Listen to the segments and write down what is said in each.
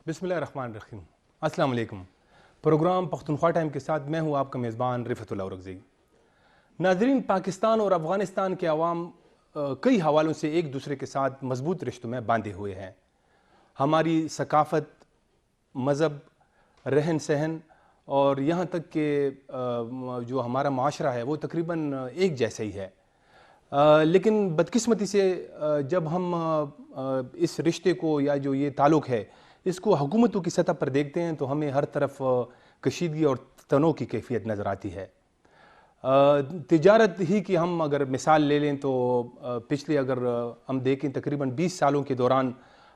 بسم اللہ الرحمن الرحیم۔ السلام علیکم۔ پروگرام پختونخوا ٹائم کے ساتھ میں ہوں آپ کا میزبان رفعت اللہ اورکزئی۔ ناظرین، پاکستان اور افغانستان کے عوام کئی حوالوں سے ایک دوسرے کے ساتھ مضبوط رشتوں میں باندھے ہوئے ہیں۔ ہماری ثقافت، مذہب، رہن سہن اور یہاں تک کہ جو ہمارا معاشرہ ہے وہ تقریباً ایک جیسا ہی ہے، لیکن بدقسمتی سے جب ہم اس رشتے کو یا جو یہ تعلق ہے اس کو حکومتوں کی سطح پر دیکھتے ہیں تو ہمیں ہر طرف کشیدگی اور تنوع کی کیفیت نظر آتی ہے۔ تجارت ہی کی ہم اگر مثال لے لیں تو پچھلے اگر ہم دیکھیں تقریباً 20 سالوں کے دوران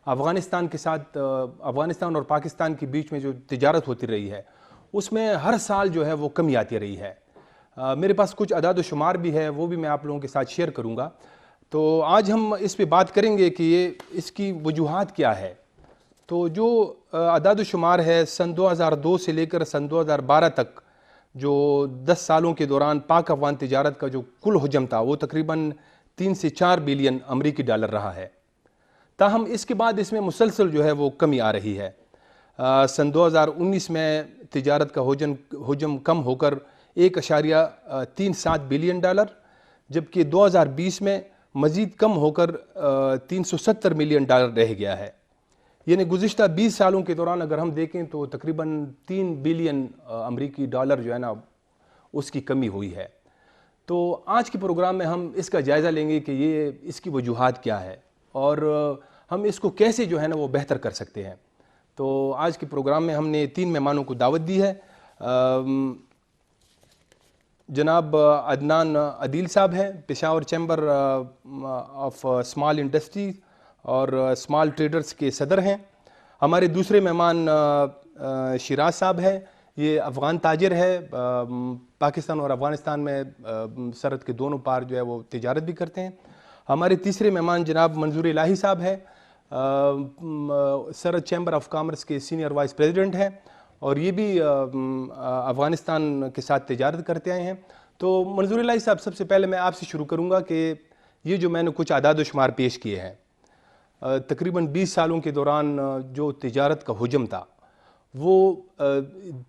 افغانستان کے ساتھ افغانستان اور پاکستان کے بیچ میں جو تجارت ہوتی رہی ہے اس میں ہر سال جو ہے وہ کمی آتی رہی ہے۔ میرے پاس کچھ اعداد و شمار بھی ہے، وہ بھی میں آپ لوگوں کے ساتھ شیئر کروں گا۔ تو آج ہم اس پہ بات کریں گے کہ اس کی وجوہات کیا ہے۔ تو جو اعداد و شمار ہے سن 2002 سے لے کر سن 2012 تک جو 10 سالوں کے دوران پاک افغان تجارت کا جو کل حجم تھا وہ تقریباً 3 سے 4 بلین امریکی ڈالر رہا ہے۔ تاہم اس کے بعد اس میں مسلسل جو ہے وہ کمی آ رہی ہے۔ سن 2019 میں تجارت کا حجم کم ہو کر 1.37 بلین ڈالر، جبکہ 2020 میں مزید کم ہو کر 370 ملین ڈالر رہ گیا ہے۔ یعنی گزشتہ 20 سالوں کے دوران اگر ہم دیکھیں تو تقریباً 3 بلین امریکی ڈالر جو ہے نا اس کی کمی ہوئی ہے۔ تو آج کے پروگرام میں ہم اس کا جائزہ لیں گے کہ اس کی وجوہات کیا ہے اور ہم اس کو کیسے جو ہے نا وہ بہتر کر سکتے ہیں۔ تو آج کے پروگرام میں ہم نے 3 مہمانوں کو دعوت دی ہے۔ جناب عدنان عدیل صاحب ہیں، Peshawar chamber of small industries اور اسمال ٹریڈرز کے صدر ہیں۔ ہمارے دوسرے مہمان شیراز صاحب ہیں، یہ افغان تاجر ہے، پاکستان اور افغانستان میں سرحد کے دونوں پار جو ہے وہ تجارت بھی کرتے ہیں۔ ہمارے تیسرے مہمان جناب منظور الہی صاحب ہیں، سرحد چیمبر آف کامرس کے سینئر وائس پریزیڈنٹ ہیں اور یہ بھی افغانستان کے ساتھ تجارت کرتے آئے ہیں۔ تو منظور الہی صاحب، سب سے پہلے میں آپ سے شروع کروں گا کہ یہ جو میں نے کچھ اعداد و شمار پیش کیے ہیں، تقریباً 20 سالوں کے دوران جو تجارت کا حجم تھا وہ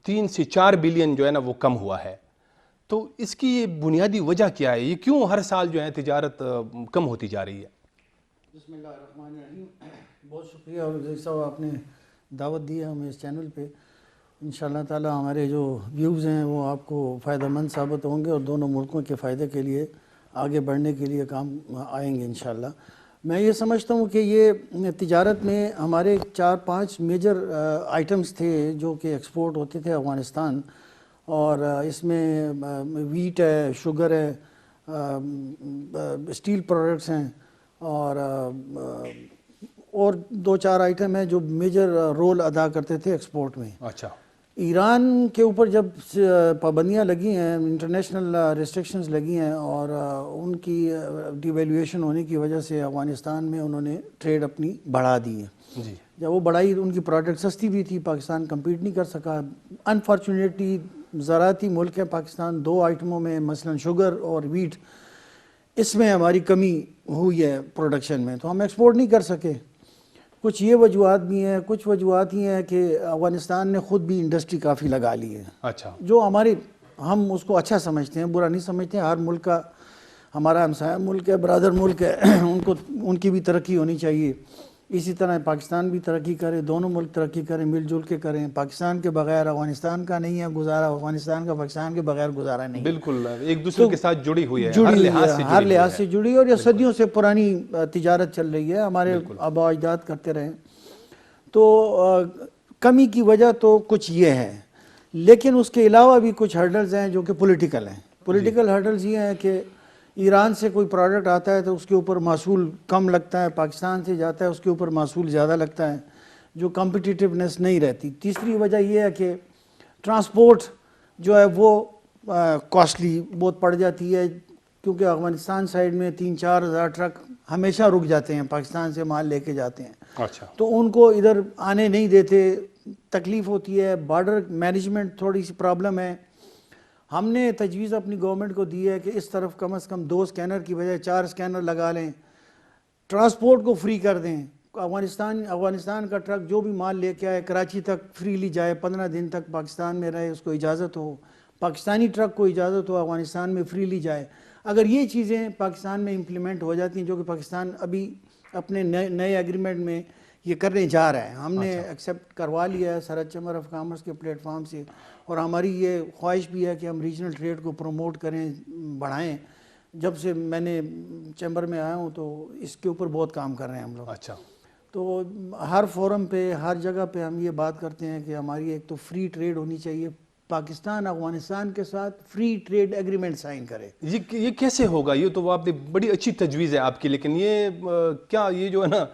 3 سے 4 بلین جو ہے نا وہ کم ہوا ہے۔ تو اس کی یہ بنیادی وجہ کیا ہے؟ یہ کیوں ہر سال جو ہے تجارت کم ہوتی جا رہی ہے؟ بسم اللہ الرحمن الرحیم۔ بہت شکریہ اور صاحب آپ نے دعوت دی ہے ہمیں اس چینل پہ۔ انشاءاللہ تعالی ہمارے جو ویوز ہیں وہ آپ کو فائدہ مند ثابت ہوں گے اور دونوں ملکوں کے فائدے کے لیے آگے بڑھنے کے لیے کام آئیں گے انشاءاللہ۔ میں یہ سمجھتا ہوں کہ یہ تجارت میں ہمارے 4-5 میجر آئٹمز تھے جو کہ ایکسپورٹ ہوتے تھے افغانستان، اور اس میں ویٹ ہے، شوگر ہے، اسٹیل پروڈکٹس ہیں اور 2-4 آئٹم ہیں جو میجر رول ادا کرتے تھے ایکسپورٹ میں۔ اچھا۔ ایران کے اوپر جب پابندیاں لگی ہیں، انٹرنیشنل ریسٹرکشنز لگی ہیں اور ان کی ڈی ویلیویشن ہونے کی وجہ سے افغانستان میں انہوں نے ٹریڈ اپنی بڑھا دی ہے۔ جی۔ جب وہ بڑھائی، ان کی پروڈکٹ سستی بھی تھی، پاکستان کمپیٹ نہیں کر سکا۔ انفارچونیٹلی زراعتی ملک ہے پاکستان، 2 آئٹموں میں مثلا شوگر اور ویٹ، اس میں ہماری کمی ہوئی ہے پروڈکشن میں، تو ہم ایکسپورٹ نہیں کر سکے۔ کچھ یہ وجوہات بھی ہیں، کچھ وجوہات یہ ہیں کہ افغانستان نے خود بھی انڈسٹری کافی لگا لی ہے۔ اچھا۔ جو ہم اس کو اچھا سمجھتے ہیں، برا نہیں سمجھتے ہیں۔ ہر ملک کا، ہمارا ہمسایہ ملک ہے، برادر ملک ہے، ان کی بھی ترقی ہونی چاہیے۔ اسی طرح پاکستان بھی ترقی کرے، دونوں ملک ترقی کریں، مل جل کے کریں۔ پاکستان کے بغیر افغانستان کا نہیں ہے گزارا، افغانستان کا پاکستان کے بغیر گزارا نہیں۔ بالکل، ایک دوسرے کے ساتھ جڑی ہوئی ہے، ہر لحاظ سے جڑی، اور یہ صدیوں سے پرانی تجارت چل رہی ہے، ہمارے آباء و اجداد کرتے رہے۔ تو کمی کی وجہ تو کچھ یہ ہے، لیکن اس کے علاوہ بھی کچھ ہرڈلز ہیں جو کہ پولیٹیکل ہیں۔ پولیٹیکل ہرڈلز یہ ہیں کہ ایران سے کوئی پروڈکٹ آتا ہے تو اس کے اوپر محصول کم لگتا ہے، پاکستان سے جاتا ہے اس کے اوپر محصول زیادہ لگتا ہے، جو کمپٹیٹیونیس نہیں رہتی۔ تیسری وجہ یہ ہے کہ ٹرانسپورٹ جو ہے وہ کاسٹلی بہت پڑ جاتی ہے، کیونکہ افغانستان سائڈ میں 3-4 ہزار ٹرک ہمیشہ رک جاتے ہیں، پاکستان سے مال لے کے جاتے ہیں۔ اچھا۔ تو ان کو ادھر آنے نہیں دیتے، تکلیف ہوتی ہے، بارڈر مینجمنٹ تھوڑی سی پرابلم ہے۔ ہم نے تجویز اپنی گورنمنٹ کو دی ہے کہ اس طرف کم از کم 2 اسکینر کی بجائے 4 اسکینر لگا لیں، ٹرانسپورٹ کو فری کر دیں افغانستان کا ٹرک جو بھی مال لے کے آئے کراچی تک فریلی جائے, 15 دن تک پاکستان میں رہے, اس کو اجازت ہو, پاکستانی ٹرک کو اجازت ہو افغانستان میں فریلی جائے. اگر یہ چیزیں پاکستان میں امپلیمنٹ ہو جاتی ہیں, جو کہ پاکستان ابھی اپنے نئے ایگریمنٹ میں یہ کرنے جا رہا ہے, ہم نے ایکسیپٹ کروا لیا ہے سرحد چیمبر آف کامرس کے پلیٹ فارم سے, اور ہماری یہ خواہش بھی ہے کہ ہم ریجنل ٹریڈ کو پروموٹ کریں, بڑھائیں. جب سے میں نے چیمبر میں آیا ہوں تو اس کے اوپر بہت کام کر رہے ہیں ہم لوگ. اچھا, تو ہر فورم پہ, ہر جگہ پہ ہم یہ بات کرتے ہیں کہ ہماری ایک تو فری ٹریڈ ہونی چاہیے, پاکستان افغانستان کے ساتھ فری ٹریڈ ایگریمنٹ سائن کرے. یہ کیسے ہوگا؟ یہ تو آپ نے بڑی اچھی تجویز ہے آپ کی, لیکن یہ کیا یہ جو ہے نا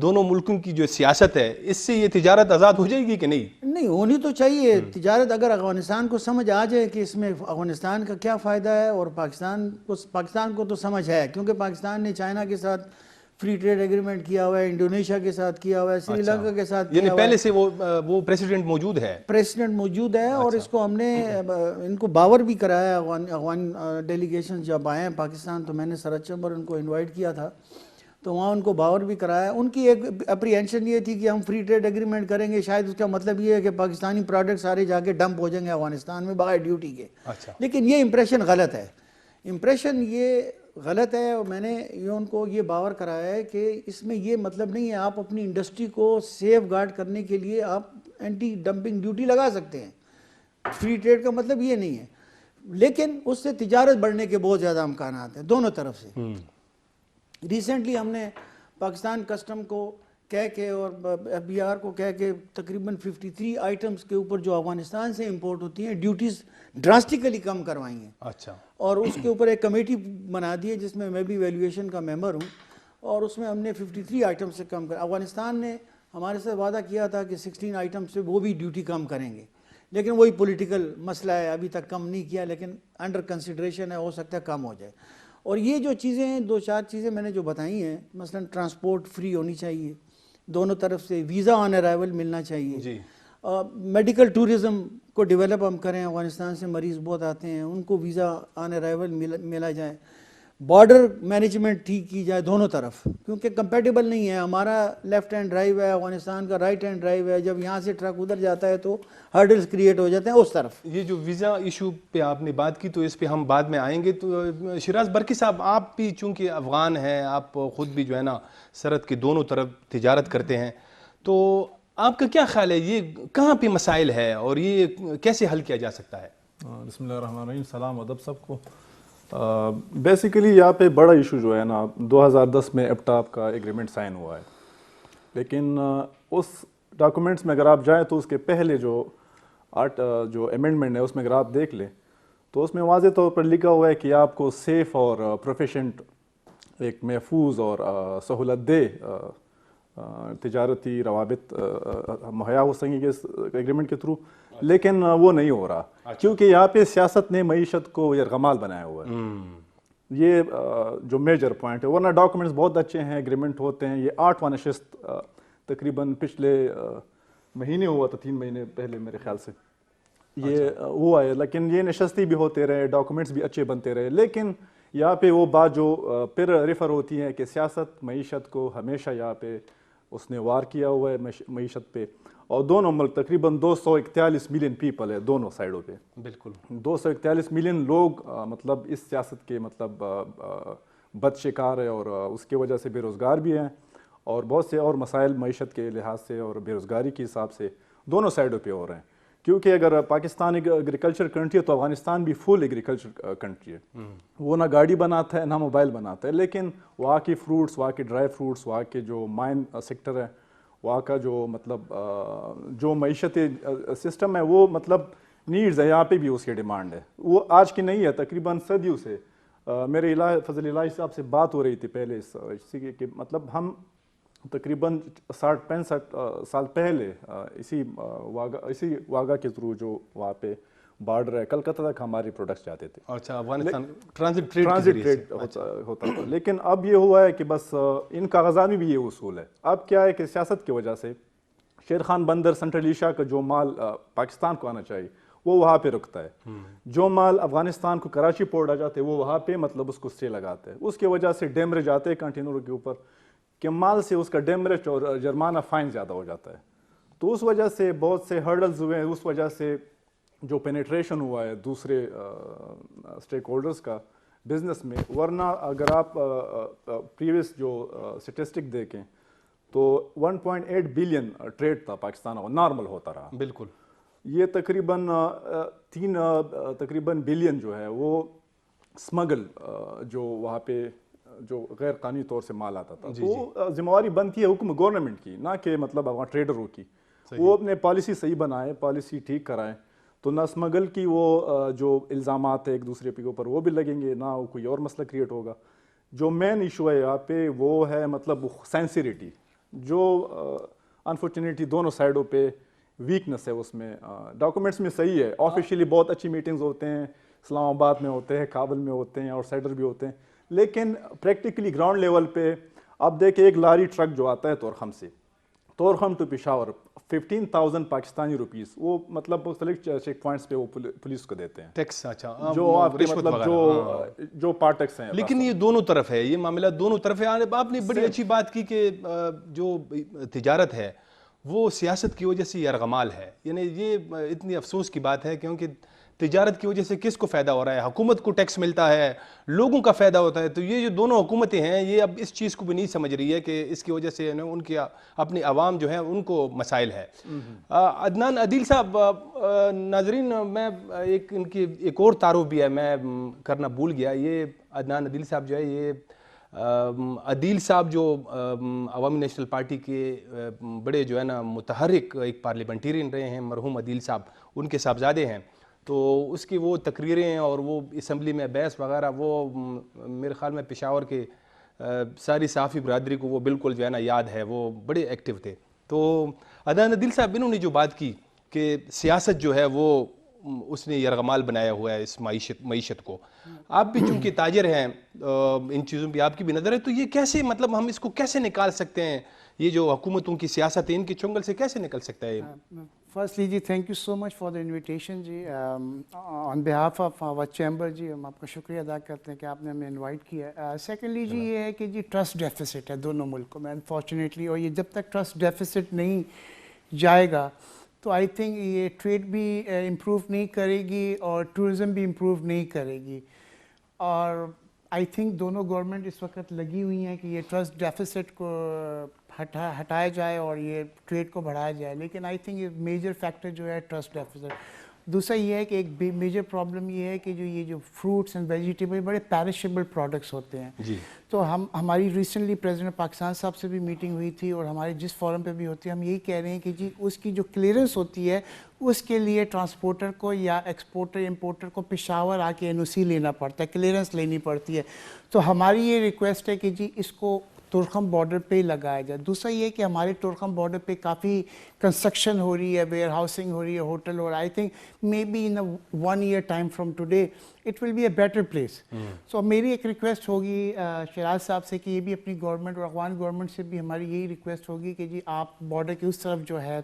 دونوں ملکوں کی جو سیاست ہے, اس سے یہ تجارت آزاد ہو جائے گی کہ نہیں؟ نہیں, ہونی تو چاہیے تجارت. اگر افغانستان کو سمجھ آ جائے کہ اس میں افغانستان کا کیا فائدہ ہے, اور پاکستان کو تو سمجھ ہے, کیونکہ پاکستان نے چائنا کے ساتھ فری ٹریڈ ایگریمنٹ کیا ہوا ہے, انڈونیشیا کے ساتھ کیا ہوا ہے, سری لنکا کے ساتھ کیا ہوا ہے. پہلے سے وہ پریسیڈنٹ موجود ہے. اور اس کو ہم نے ان کو باور بھی کرایا. افغان ڈیلیگیشن جب آئے ہیں پاکستان تو میں نے سرحد چیمبر ان کو انوائٹ کیا تھا, تو وہاں ان کو باور بھی کرایا. ان کی ایک اپریہینشن یہ تھی کہ ہم فری ٹریڈ ایگریمنٹ کریں گے, شاید اس کا مطلب یہ ہے کہ پاکستانی پروڈکٹ سارے جا کے ڈمپ ہو جائیں گے افغانستان میں بغیر ڈیوٹی کے. لیکن یہ امپریشن غلط ہے, اور میں نے یہ ان کو یہ باور کرایا ہے کہ اس میں یہ مطلب نہیں ہے. آپ اپنی انڈسٹری کو سیف گارڈ کرنے کے لیے آپ اینٹی ڈمپنگ ڈیوٹی لگا سکتے ہیں, فری ٹریڈ کا مطلب یہ نہیں ہے, لیکن اس سے تجارت بڑھنے کے بہت زیادہ امکانات ہیں دونوں طرف سے. ریسنٹلی ہم نے پاکستان کسٹم کو کہہ کے اور ایف بی آر کو کہہ کے تقریباً 53 آئٹمز کے اوپر جو افغانستان سے امپورٹ ہوتی ہیں ڈیوٹیز ڈراسٹیکلی کم کروائی ہیں. اچھا. اور اس کے اوپر ایک کمیٹی بنا دی ہے جس میں میں بھی ویلیویشن کا ممبر ہوں, اور اس میں ہم نے 53 آئٹم سے کم کر. افغانستان نے ہمارے سے وعدہ کیا تھا کہ 16 آئٹم سے وہ بھی ڈیوٹی کم کریں گے, لیکن وہی پولیٹیکل مسئلہ ہے, ابھی تک کم نہیں کیا, لیکن انڈر کنسیڈریشن ہے, ہو سکتا ہے کم ہو جائے. اور یہ جو چیزیں ہیں 2-4 چیزیں میں نے جو بتائی ہیں, مثلا ٹرانسپورٹ فری ہونی چاہیے دونوں طرف سے, ویزا آن ارائیول ملنا چاہیے, میڈیکل ٹورزم کو ڈیولپ ہم کریں, افغانستان سے مریض بہت آتے ہیں, ان کو ویزا آن ارائیول ملا جائے, بارڈر مینجمنٹ ٹھیک کی جائے دونوں طرف, کیونکہ کمپیٹیبل نہیں ہے. ہمارا لیفٹ ہینڈ ڈرائیو ہے, افغانستان کا رائٹ ہینڈ ڈرائیو ہے, جب یہاں سے ٹرک ادھر جاتا ہے تو ہرڈلز کریٹ ہو جاتے ہیں اس طرف. یہ جو ویزا ایشو پہ آپ نے بات کی تو اس پہ ہم بعد میں آئیں گے. تو شیراز برکی صاحب, آپ بھی چونکہ افغان ہیں, آپ خود بھی جو ہے نا سرحد کے دونوں طرف تجارت کرتے ہیں, تو آپ کا کیا خیال ہے یہ کہاں پہ مسائل ہے اور یہ کیسے حل کیا جا سکتا ہے؟ بسم اللہ الرحمن الرحیم. سلام ادب سب کو. بیسیکلی یہاں پہ بڑا ایشو جو ہے نا 2010 میں ایپٹاپ کا ایگریمنٹ سائن ہوا ہے, لیکن اس ڈاکومنٹس میں اگر آپ جائیں تو اس کے پہلے جو امینڈمنٹ ہے اس میں اگر آپ دیکھ لیں تو اس میں واضح طور پر لکھا ہوا ہے کہ آپ کو سیف اور پروفیشنٹ ایک محفوظ اور سہولت دہ تجارتی روابط مہیا ہو سکیں گے اس ایگریمنٹ کے تھرو, لیکن وہ نہیں ہو رہا کیونکہ یہاں پہ سیاست نے معیشت کو یرغمال بنایا ہوا ہے. یہ جو میجر پوائنٹ ہے, ورنہ ڈاکومنٹس بہت اچھے ہیں, ایگریمنٹ ہوتے ہیں. یہ 8واں نشست تقریباً پچھلے مہینے ہوا تھا, 3 مہینے پہلے میرے خیال سے یہ ہوا ہے, لیکن یہ نشستی بھی ہوتے رہے, ڈاکومنٹس بھی اچھے بنتے رہے. لیکن یہاں پہ وہ بات جو پھر ریفر ہوتی ہے کہ سیاست معیشت کو ہمیشہ یہاں پہ اس نے وار کیا ہوا ہے معیشت پہ, اور دونوں ملک تقریباً 241 ملین پیپل ہے دونوں سائڈوں پہ. بالکل 241 ملین لوگ مطلب اس سیاست کے مطلب بد شکار ہے, اور اس کی وجہ سے بے روزگار بھی ہیں, اور بہت سے اور مسائل معیشت کے لحاظ سے اور بے روزگاری کے حساب سے دونوں سائڈوں پہ ہو رہے ہیں. کیونکہ اگر پاکستان ایک ایگریکلچر کنٹری ہے تو افغانستان بھی فل ایگریکلچر کنٹری ہے. وہ نہ گاڑی بناتا ہے نہ موبائل بناتا ہے, لیکن وہاں کی فروٹس, وہاں کے ڈرائی فروٹس, وہاں کے جو مائن سیکٹر ہے, وہاں کا جو مطلب جو معیشتی سسٹم ہے وہ مطلب نیڈز ہے, یہاں پہ بھی اس کی ڈیمانڈ ہے. وہ آج کی نہیں ہے, تقریباً صدیوں سے. میرے فضل الہی صاحب سے بات ہو رہی تھی پہلے اسی کہ مطلب ہم تقریباً 60-65 سال پہلے اسی واگا کے تھرو جو وہاں پہ بارڈر ہے کلکتہ تک ہماری پروڈکٹس جاتے تھے. اچھا, افغانستان ٹرانزٹ ٹریڈ ہوتا تھا. لیکن اب یہ ہوا ہے کہ بس ان کاغذات میں بھی یہ اصول ہے. اب کیا ہے کہ سیاست کی وجہ سے شیر خان بندر سینٹرل ایشیا کا جو مال پاکستان کو آنا چاہیے وہ وہاں پہ رکتا ہے, جو مال افغانستان کو کراچی پورٹ آ جاتے ہیں وہ وہاں پہ مطلب اس کو اسٹے لگاتے ہیں. اس کی وجہ سے ڈیمریج آتے ہیں کنٹینروں کے اوپر, کہ مال سے اس کا ڈیمریج اور جرمانہ فائن زیادہ ہو جاتا ہے. تو اس وجہ سے بہت سے ہرڈلز ہوئے ہیں, اس وجہ سے جو پینیٹریشن ہوا ہے دوسرے اسٹیک ہولڈرز کا بزنس میں. ورنہ اگر آپ پریویس جو اسٹیٹسٹک دیکھیں تو 1.8 بلین ٹریڈ تھا پاکستان اور نارمل ہوتا رہا. بالکل. یہ تقریباً 3 بلین جو ہے وہ اسمگل جو وہاں پہ جو غیر قانونی طور سے مال آتا تھا. تو ذمہ داری بنتی ہے حکم گورنمنٹ کی, نہ کہ مطلب وہاں ٹریڈروں کی. وہ اپنے پالیسی صحیح بنائیں, پالیسی ٹھیک کرائیں, تو نہ اسمگل کی وہ جو الزامات ہے ایک دوسرے کے اوپر وہ بھی لگیں گے, نہ کوئی اور مسئلہ کریٹ ہوگا. جو مین ایشو ہے یہاں پہ وہ ہے مطلب سینسریٹی, جو انفارچونیٹلی دونوں سائڈوں پہ ویکنس ہے. اس میں ڈاکومنٹس میں صحیح ہے, آفیشیلی بہت اچھی میٹنگز ہوتے ہیں, اسلام آباد میں ہوتے ہیں, کابل میں ہوتے ہیں, اور سائڈر بھی ہوتے ہیں, لیکن پریکٹیکلی گراؤنڈ لیول پہ آپ دیکھیں ایک لاری ٹرک جو آتا ہے طورخم سے, طورخم ٹو پشاور 15,000 پاکستانی روپیز, وہ مطلب مختلف چیک پوائنٹس پہ وہ پولیس کو دیتے ہیں ٹیکس. اچھا, جو آپ کے مطلب جو پارٹیکس ہیں. لیکن یہ دونوں طرف ہے, یہ معاملہ دونوں طرف ہے. آپ نے بڑی اچھی بات کی کہ جو تجارت ہے وہ سیاست کی وجہ سے یرغمال ہے. یعنی یہ اتنی افسوس کی بات ہے کیونکہ تجارت کی وجہ سے کس کو فائدہ ہو رہا ہے؟ حکومت کو ٹیکس ملتا ہے, لوگوں کا فائدہ ہوتا ہے. تو یہ جو دونوں حکومتیں ہیں یہ اب اس چیز کو بھی نہیں سمجھ رہی ہے کہ اس کی وجہ سے ان کی اپنی عوام جو ہیں ان کو مسائل ہے. عدنان عدیل صاحب, ناظرین میں ان کی ایک اور تعارف بھی ہے میں کرنا بھول گیا. یہ عدنان عدیل صاحب جو ہے, یہ عدیل صاحب جو عوامی نیشنل پارٹی کے بڑے جو ہے نا متحرک ایک پارلیمنٹیرین رہے ہیں, مرحوم عدیل صاحب, ان کے صاحبزادے ہیں. تو اس کی وہ تقریریں اور وہ اسمبلی میں بحث وغیرہ وہ میرے خیال میں پشاور کے ساری صحافی برادری کو وہ بالکل جو ہے نا یاد ہے, وہ بڑے ایکٹیو تھے. تو عدنان عدیل صاحب انہوں نے جو بات کی کہ سیاست جو ہے وہ اس نے یرغمال بنایا ہوا ہے اس معیشت کو. آپ بھی چونکہ تاجر ہیں, ان چیزوں پہ آپ کی بھی نظر ہے, تو یہ کیسے مطلب ہم اس کو کیسے نکال سکتے ہیں؟ یہ جو حکومتوں کی سیاست ہے ان کی چنگل سے کیسے نکل سکتا ہے؟ فرسٹلی جی thank you so much for the invitation جی, on behalf of our chamber جی ہم آپ کا شکریہ ادا کرتے ہیں کہ آپ نے ہمیں انوائٹ کیا ہے. سیکنڈلی جی یہ ہے کہ جی ٹرسٹ ڈیفیسٹ ہے دونوں ملکوں میں انفارچونیٹلی, اور یہ جب تک ٹرسٹ ڈیفیسٹ نہیں جائے گا تو آئی تھنک یہ ٹریڈ بھی امپروو نہیں کرے گی اور ٹورزم بھی امپروو نہیں کرے گی. اور آئی تھنک دونوں گورنمنٹ اس وقت لگی ہوئی ہیں کہ یہ ٹرسٹ ڈیفیسٹ کو ہٹایا جائے اور یہ ٹریڈ کو بڑھایا جائے. لیکن آئی تھنک یہ میجر فیکٹر جو ہے ٹرسٹ ڈیفیسٹ. دوسرا یہ ہے کہ ایک میجر پرابلم یہ ہے کہ یہ فروٹس اینڈ ویجیٹیبل بڑے پیرشیبل پروڈکٹس ہوتے ہیں. تو ہماری ریسنٹلی پریزیڈنٹ پاکستان صاحب سے بھی میٹنگ ہوئی تھی, اور ہماری جس فورم پہ بھی ہوتی ہے ہم یہی کہہ رہے ہیں کہ جی اس کی جو کلیئرنس ہوتی ہے اس کے لیے ٹرانسپورٹر کو یا ایکسپورٹر امپورٹر کو پشاور آ کے NOC لینا پڑتا ہے, کلیئرنس لینی پڑتی ہے. تو ہماری یہ ریکویسٹ ہے کہ جی اس کو تورخم بارڈر پہ ہی لگایا جائے. دوسرا یہ کہ ہمارے تورخم بارڈر پہ کافی کنسٹرکشن ہو رہی ہے, ویئر ہاؤسنگ ہو رہی ہے, ہوٹل, اور I think maybe in 1 year time from today it will be a better place. So میری ایک ریکویسٹ ہوگی شیراز صاحب سے کہ یہ بھی اپنی گورنمنٹ اور افغان گورنمنٹ سے بھی ہماری یہی ریکویسٹ ہوگی کہ جی آپ بارڈر کے اس طرف جو ہے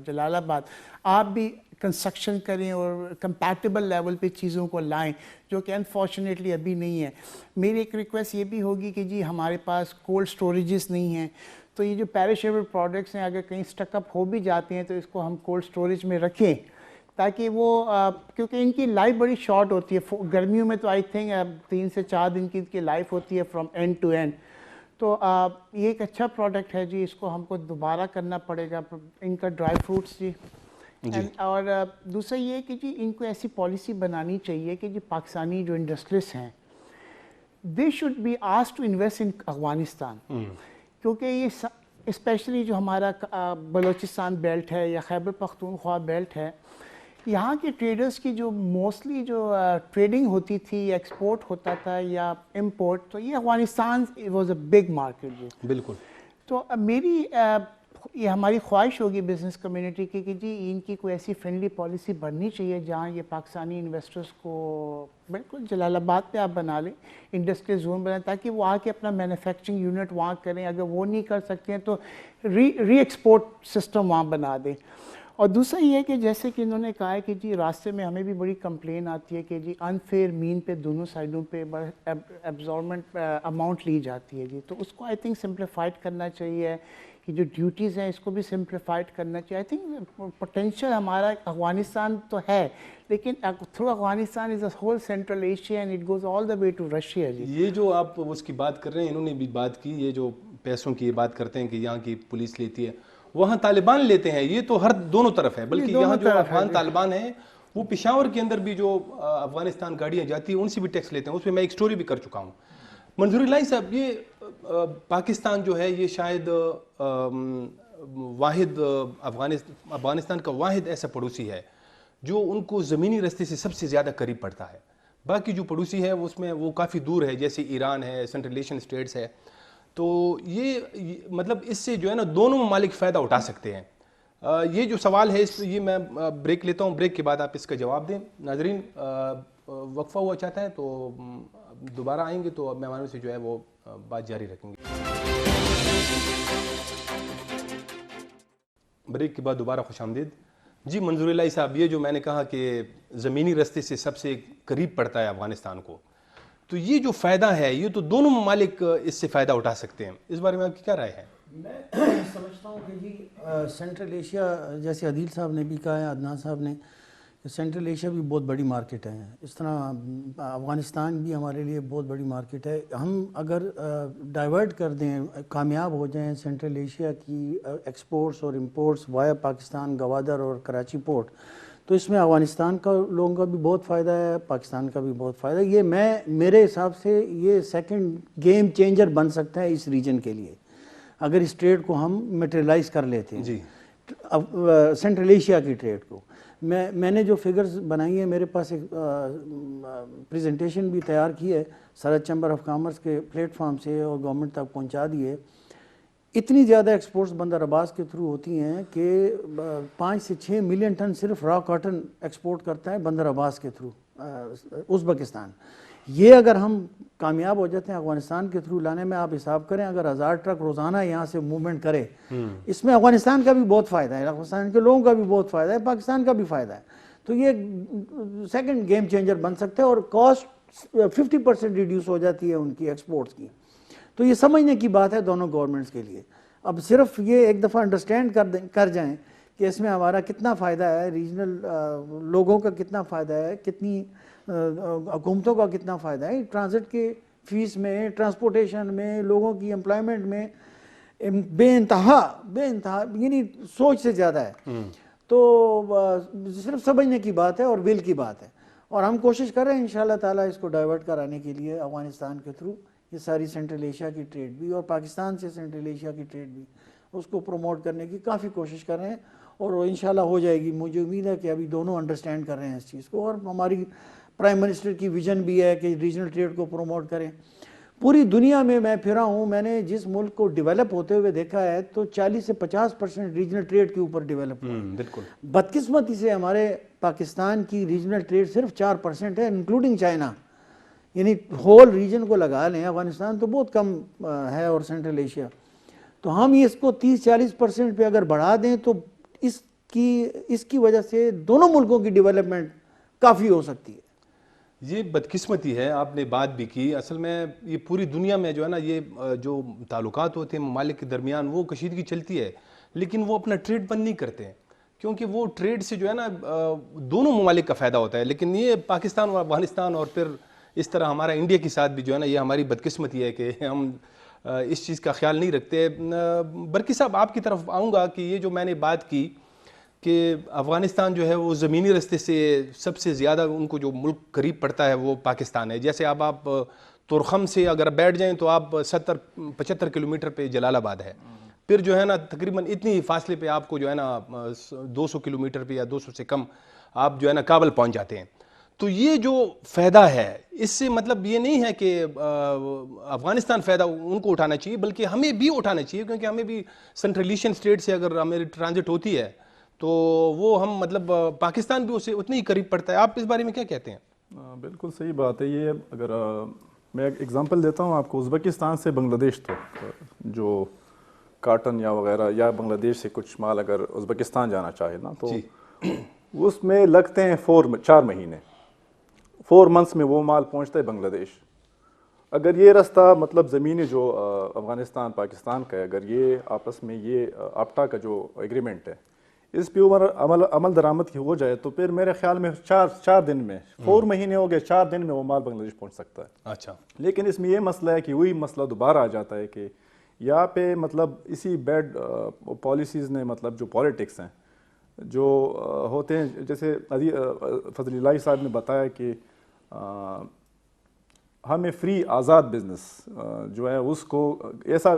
جلال آباد آپ بھی کنسٹرکشن کریں اور کمپیٹیبل لیول پہ چیزوں کو لائیں, جو کہ انفارچونیٹلی ابھی نہیں ہے. میری ایک ریکویسٹ یہ بھی ہوگی کہ جی ہمارے پاس کولڈ اسٹوریجز نہیں ہیں, تو یہ جو پیرشیبل پروڈکٹس ہیں اگر کہیں اسٹک اپ ہو بھی جاتے ہیں تو اس کو ہم کولڈ اسٹوریج میں رکھیں, تاکہ وہ کیونکہ ان کی لائف بڑی شارٹ ہوتی ہے. گرمیوں میں تو آئی تھنک 3 سے 4 دن کی ان کی لائف ہوتی ہے فرام اینڈ ٹو اینڈ. تو یہ ایک اچھا پروڈکٹ ہے جی, اس کو ہم کو دوبارہ کرنا پڑے گا. ان کا ڈرائی فروٹس جی, اور دوسرا یہ کہ جی ان کو ایسی پالیسی بنانی چاہیے کہ جی پاکستانی جو انڈسٹریز ہیں they should be asked to invest in Afghanistan, کیونکہ یہ اسپیشلی جو ہمارا بلوچستان بیلٹ ہے یا خیبر پختونخوا بیلٹ ہے, یہاں کے ٹریڈرز کی جو موسٹلی جو ٹریڈنگ ہوتی تھی, ایکسپورٹ ہوتا تھا یا امپورٹ, تو یہ Afghanistan was a big market جی. بالکل. تو میری یہ ہماری خواہش ہوگی بزنس کمیونٹی کی کہ جی ان کی کوئی ایسی فرینڈلی پالیسی بننی چاہیے جہاں یہ پاکستانی انویسٹرز کو بالکل جلال آباد پہ آپ بنا لیں, انڈسٹریل زون بنائیں, تاکہ وہ آ کے اپنا مینوفیکچرنگ یونٹ وہاں کریں. اگر وہ نہیں کر سکتے ہیں تو ری ایکسپورٹ سسٹم وہاں بنا دیں. اور دوسرا یہ ہے کہ جیسے کہ انہوں نے کہا ہے کہ جی راستے میں ہمیں بھی بڑی کمپلین آتی ہے کہ جی انفیئر مین پہ دونوں سائڈوں پہ ایبزاربنٹ اماؤنٹ لی جاتی ہے جی، تو اس کو آئی تھنک سمپلیفائڈ کرنا چاہیے کہ جو ڈیوٹیز ہیں اس کو بھی سمپلیفائڈ کرنا چاہیے. آئی تھنک پوٹینشیل ہمارا افغانستان تو ہے، لیکن through Afghanistan is a whole central Asia and it goes all the way to Russia جی. یہ جو آپ اس کی بات کر رہے ہیں، انہوں نے بھی بات کی، یہ جو پیسوں کی بات کرتے ہیں کہ یہاں کی پولیس لیتی ہے، وہاں طالبان لیتے ہیں، یہ تو ہر دونوں طرف ہے. بلکہ یہاں جو افغان طالبان ہیں وہ پشاور کے اندر بھی جو افغانستان گاڑیاں جاتی ہیں ان سے بھی ٹیکس لیتے ہیں. اس پہ میں ایک سٹوری بھی کر چکا ہوں. منظور الہی صاحب، یہ پاکستان جو ہے یہ شاید واحد افغانستان کا واحد ایسا پڑوسی ہے جو ان کو زمینی رستے سے سب سے زیادہ قریب پڑتا ہے. باقی جو پڑوسی ہے اس میں وہ کافی دور ہے، جیسے ایران ہے، سینٹرل ایشین اسٹیٹس ہے. تو یہ مطلب اس سے جو ہے نا دونوں ممالک فائدہ اٹھا سکتے ہیں. یہ جو سوال ہے اس یہ میں بریک لیتا ہوں، بریک کے بعد آپ اس کا جواب دیں. ناظرین وقفہ ہوا چاہتا ہے تو دوبارہ آئیں گے تو مہمانوں سے جو ہے وہ بات جاری رکھیں گے. بریک کے بعد دوبارہ خوش آمدید. جی منظور الہی صاحب، یہ جو میں نے کہا کہ زمینی رستے سے سب سے قریب پڑتا ہے افغانستان کو، تو یہ جو فائدہ ہے یہ تو دونوں ممالک اس سے فائدہ اٹھا سکتے ہیں. اس بارے میں آپ کی کیا رائے ہے؟ میں سمجھتا ہوں کہ جی سینٹرل ایشیا، جیسے عدیل صاحب نے بھی کہا ہے، عدنان صاحب نے، کہ سینٹرل ایشیا بھی بہت بڑی مارکیٹ ہے. اس طرح افغانستان بھی ہمارے لیے بہت بڑی مارکیٹ ہے. ہم اگر ڈائیورٹ کر دیں، کامیاب ہو جائیں سینٹرل ایشیا کی ایکسپورٹس اور امپورٹس وایا پاکستان، گوادر اور کراچی پورٹ، تو اس میں افغانستان کا لوگوں کا بھی بہت فائدہ ہے، پاکستان کا بھی بہت فائدہ ہے. یہ میرے حساب سے یہ سیکنڈ گیم چینجر بن سکتا ہے اس ریجن کے لیے، اگر اس ٹریڈ کو ہم میٹریلائز کر لیتے ہیں. جی سینٹرل ایشیا کی ٹریڈ کو میں نے جو فگرز بنائی ہیں، میرے پاس ایک پریزنٹیشن بھی تیار کی ہے، سرحد چیمبر آف کامرس کے پلیٹ فارم سے اور گورنمنٹ تک پہنچا دی ہے. اتنی زیادہ ایکسپورٹس بندر عباس کے تھرو ہوتی ہیں کہ 5 سے 6 ملین ٹن صرف را کاٹن ایکسپورٹ کرتا ہے بندر عباس کے تھرو ازبکستان. یہ اگر ہم کامیاب ہو جاتے ہیں افغانستان کے تھرو لانے میں، آپ حساب کریں اگر 1000 ٹرک روزانہ یہاں سے موومنٹ کرے، اس میں افغانستان کا بھی بہت فائدہ ہے، افغانستان کے لوگوں کا بھی بہت فائدہ ہے، پاکستان کا بھی فائدہ ہے. تو یہ سیکنڈ گیم چینجر بن سکتا ہے اور کاسٹ 50% ریڈیوس ہو جاتی ہے ان کی ایکسپورٹس کی. تو یہ سمجھنے کی بات ہے دونوں گورنمنٹس کے لیے. اب صرف یہ ایک دفعہ انڈرسٹینڈ کر جائیں کہ اس میں ہمارا کتنا فائدہ ہے، ریجنل لوگوں کا کتنا فائدہ ہے، کتنی حکومتوں کا کتنا فائدہ ہے، ٹرانزٹ کے فیس میں، ٹرانسپورٹیشن میں، لوگوں کی امپلائمنٹ میں بے انتہا یعنی سوچ سے زیادہ ہے. تو صرف سمجھنے کی بات ہے اور ول کی بات ہے، اور ہم کوشش کر رہے ہیں انشاءاللہ تعالیٰ اس کو ڈائیورٹ کرانے کے لیے افغانستان کے تھرو. یہ ساری سینٹرل ایشیا کی ٹریڈ بھی اور پاکستان سے سینٹرل ایشیا کی ٹریڈ بھی، اس کو پروموٹ کرنے کی کافی کوشش کر رہے ہیں اور وہ انشاءاللہ ہو جائے گی. مجھے امید ہے کہ ابھی دونوں انڈرسٹینڈ کر رہے ہیں اس چیز کو، اور ہماری پرائم منسٹر کی ویژن بھی ہے کہ ریجنل ٹریڈ کو پروموٹ کریں. پوری دنیا میں میں پھرا ہوں، میں نے جس ملک کو ڈیولپ ہوتے ہوئے دیکھا ہے تو 40 سے 50% ریجنل ٹریڈ کے اوپر ڈیولپ ہوا. بالکل. بدقسمتی سے ہمارے پاکستان کی ریجنل ٹریڈ صرف 4% ہے، انکلوڈنگ چائنا. یعنی ہول ریجن کو لگا لیں، افغانستان تو بہت کم ہے اور سینٹرل ایشیا. تو ہم اس کو 30-40% پہ اگر بڑھا دیں تو اس کی وجہ سے دونوں ملکوں کی ڈیولپمنٹ کافی ہو سکتی ہے. یہ بدقسمتی ہے، آپ نے بات بھی کی. اصل میں یہ پوری دنیا میں جو ہے نا یہ جو تعلقات ہوتے ہیں ممالک کے درمیان وہ کشیدگی چلتی ہے، لیکن وہ اپنا ٹریڈ بند نہیں کرتے ہیں کیونکہ وہ ٹریڈ سے جو ہے نا دونوں ممالک کا فائدہ ہوتا ہے. لیکن یہ پاکستان اور افغانستان اور پھر اس طرح ہمارا انڈیا کے ساتھ بھی جو ہے نا یہ ہماری بدقسمتی ہے کہ ہم اس چیز کا خیال نہیں رکھتے. برکی صاحب آپ کی طرف آؤں گا کہ یہ جو میں نے بات کی کہ افغانستان جو ہے وہ زمینی رستے سے سب سے زیادہ ان کو جو ملک قریب پڑتا ہے وہ پاکستان ہے. جیسے اب آپ تورخم سے اگر بیٹھ جائیں تو آپ 70-75 کلومیٹر پہ جلال آباد ہے، پھر جو ہے نا تقریباً اتنی فاصلے پہ آپ کو جو ہے نا 200 کلومیٹر پہ یا 200 سے کم آپ جو ہے نا کابل پہنچ جاتے ہیں. تو یہ جو فائدہ ہے اس سے مطلب یہ نہیں ہے کہ افغانستان فائدہ ان کو اٹھانا چاہیے، بلکہ ہمیں بھی اٹھانا چاہیے، کیونکہ ہمیں بھی سینٹرل ایشین اسٹیٹ سے اگر ہماری ٹرانزٹ ہوتی ہے تو وہ ہم مطلب پاکستان بھی اسے اتنی ہی قریب پڑتا ہے. آپ اس بارے میں کیا کہتے ہیں؟ بالکل صحیح بات ہے. یہ اگر میں ایک ایگزامپل دیتا ہوں آپ کو، ازبکستان سے بنگلہ دیش تو جو کاٹن یا وغیرہ یا بنگلہ دیش سے کچھ مال اگر ازبکستان جانا چاہے نا تو اس میں لگتے ہیں 4 مہینے، 4 months میں وہ مال پہنچتا ہے بنگلہ دیش۔ اگر یہ رستہ مطلب زمینی جو افغانستان پاکستان کا ہے، اگر یہ آپس میں یہ آپٹا کا جو ایگریمنٹ ہے اس پہ عمل درآمد کی ہو جائے تو پھر میرے خیال میں 4 دن میں 4 مہینے ہو گئے، 4 دن میں وہ مال بنگلہ دیش پہنچ سکتا ہے۔ اچھا، لیکن اس میں یہ مسئلہ ہے کہ وہی مسئلہ دوبارہ آ جاتا ہے کہ یہاں پہ مطلب اسی بیڈ پالیسیز نے مطلب جو پالیٹکس ہیں جو ہوتے ہیں، جیسے فضل الہی صاحب نے بتایا کہ ہمیں فری آزاد بزنس جو ہے اس کو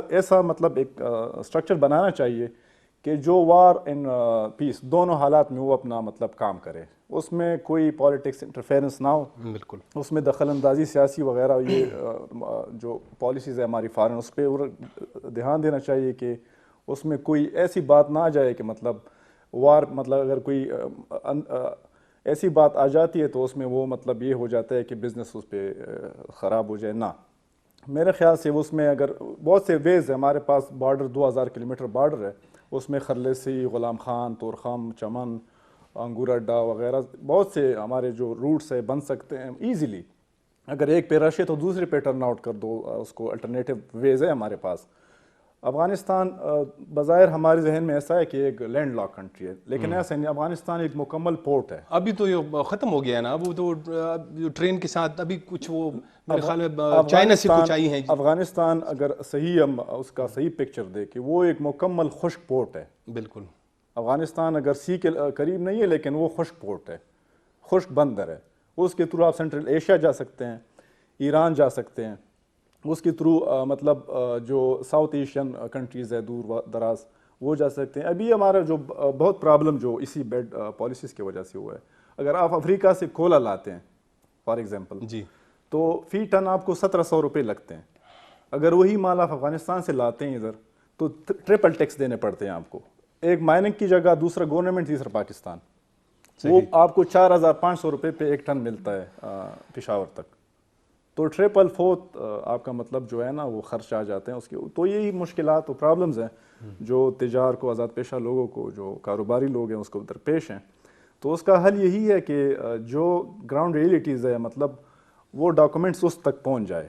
ایسا مطلب ایک اسٹرکچر بنانا چاہیے کہ جو وار اینڈ پیس دونوں حالات میں وہ اپنا مطلب کام کرے، اس میں کوئی پالیٹکس انٹرفیرنس نہ ہو، بالکل اس میں دخل اندازی سیاسی وغیرہ یہ جو پالیسیز ہے ہماری فارن، اس پہ دھیان دینا چاہیے کہ اس میں کوئی ایسی بات نہ آ جائے کہ مطلب وار مطلب اگر کوئی ایسی بات آ جاتی ہے تو اس میں وہ مطلب یہ ہو جاتا ہے کہ بزنس اس پہ خراب ہو جائے۔ نہ، میرے خیال سے اس میں اگر بہت سے ویز ہے، ہمارے پاس بارڈر 2000 کلومیٹر بارڈر ہے، اس میں خرلیسی، غلام خان، تورخم، چمن، انگور اڈا وغیرہ بہت سے ہمارے جو روٹس ہے بن سکتے ہیں ایزیلی۔ اگر ایک پہ رشے تو دوسرے پہ ٹرن آؤٹ کر دو، اس کو الٹرنیٹیو ویز ہے ہمارے پاس۔ افغانستان بظاہر ہمارے ذہن میں ایسا ہے کہ ایک لینڈ لاک کنٹری ہے، لیکن ایسا نہیں، افغانستان ایک مکمل پورٹ ہے۔ ابھی تو یہ ختم ہو گیا ہے نا، اب تو ٹرین کے ساتھ ابھی کچھ وہ میرے خیال میں چائنا سے کچھ آئی ہیں۔ افغانستان اگر صحیح ہم اس کا صحیح پکچر دے کہ وہ ایک مکمل خشک پورٹ ہے۔ بالکل، افغانستان اگر سی کے قریب نہیں ہے لیکن وہ خشک پورٹ ہے، خشک بندر ہے، اس کے تھرو آپ سینٹرل ایشیا جا سکتے ہیں، ایران جا سکتے ہیں، اس کے تھرو مطلب جو ساؤتھ ایشین کنٹریز ہے دور دراز وہ جا سکتے ہیں۔ ابھی ہمارا جو بہت پرابلم جو اسی بیڈ پالیسیز کی وجہ سے ہوا ہے، اگر آپ افریقہ سے کولا لاتے ہیں فار ایگزامپل جی، تو فی ٹن آپ کو 1700 روپے لگتے ہیں۔ اگر وہی مال آپ افغانستان سے لاتے ہیں ادھر تو ٹرپل ٹیکس دینے پڑتے ہیں آپ کو، ایک مائننگ کی جگہ دوسرا گورنمنٹ، تیسرا پاکستان، وہ آپ کو 4500 روپے پہ 1 ٹن ملتا ہے پشاور تک۔ تو 3/4 آپ کا مطلب جو ہے نا وہ خرچ آ جاتے ہیں اس کے۔ تو یہی مشکلات و پرابلمز ہیں جو تجار کو، آزاد پیشہ لوگوں کو، جو کاروباری لوگ ہیں اس کو درپیش ہیں۔ تو اس کا حل یہی ہے کہ جو گراؤنڈ ریئلٹیز ہے مطلب وہ ڈاکومنٹس اس تک پہنچ جائے،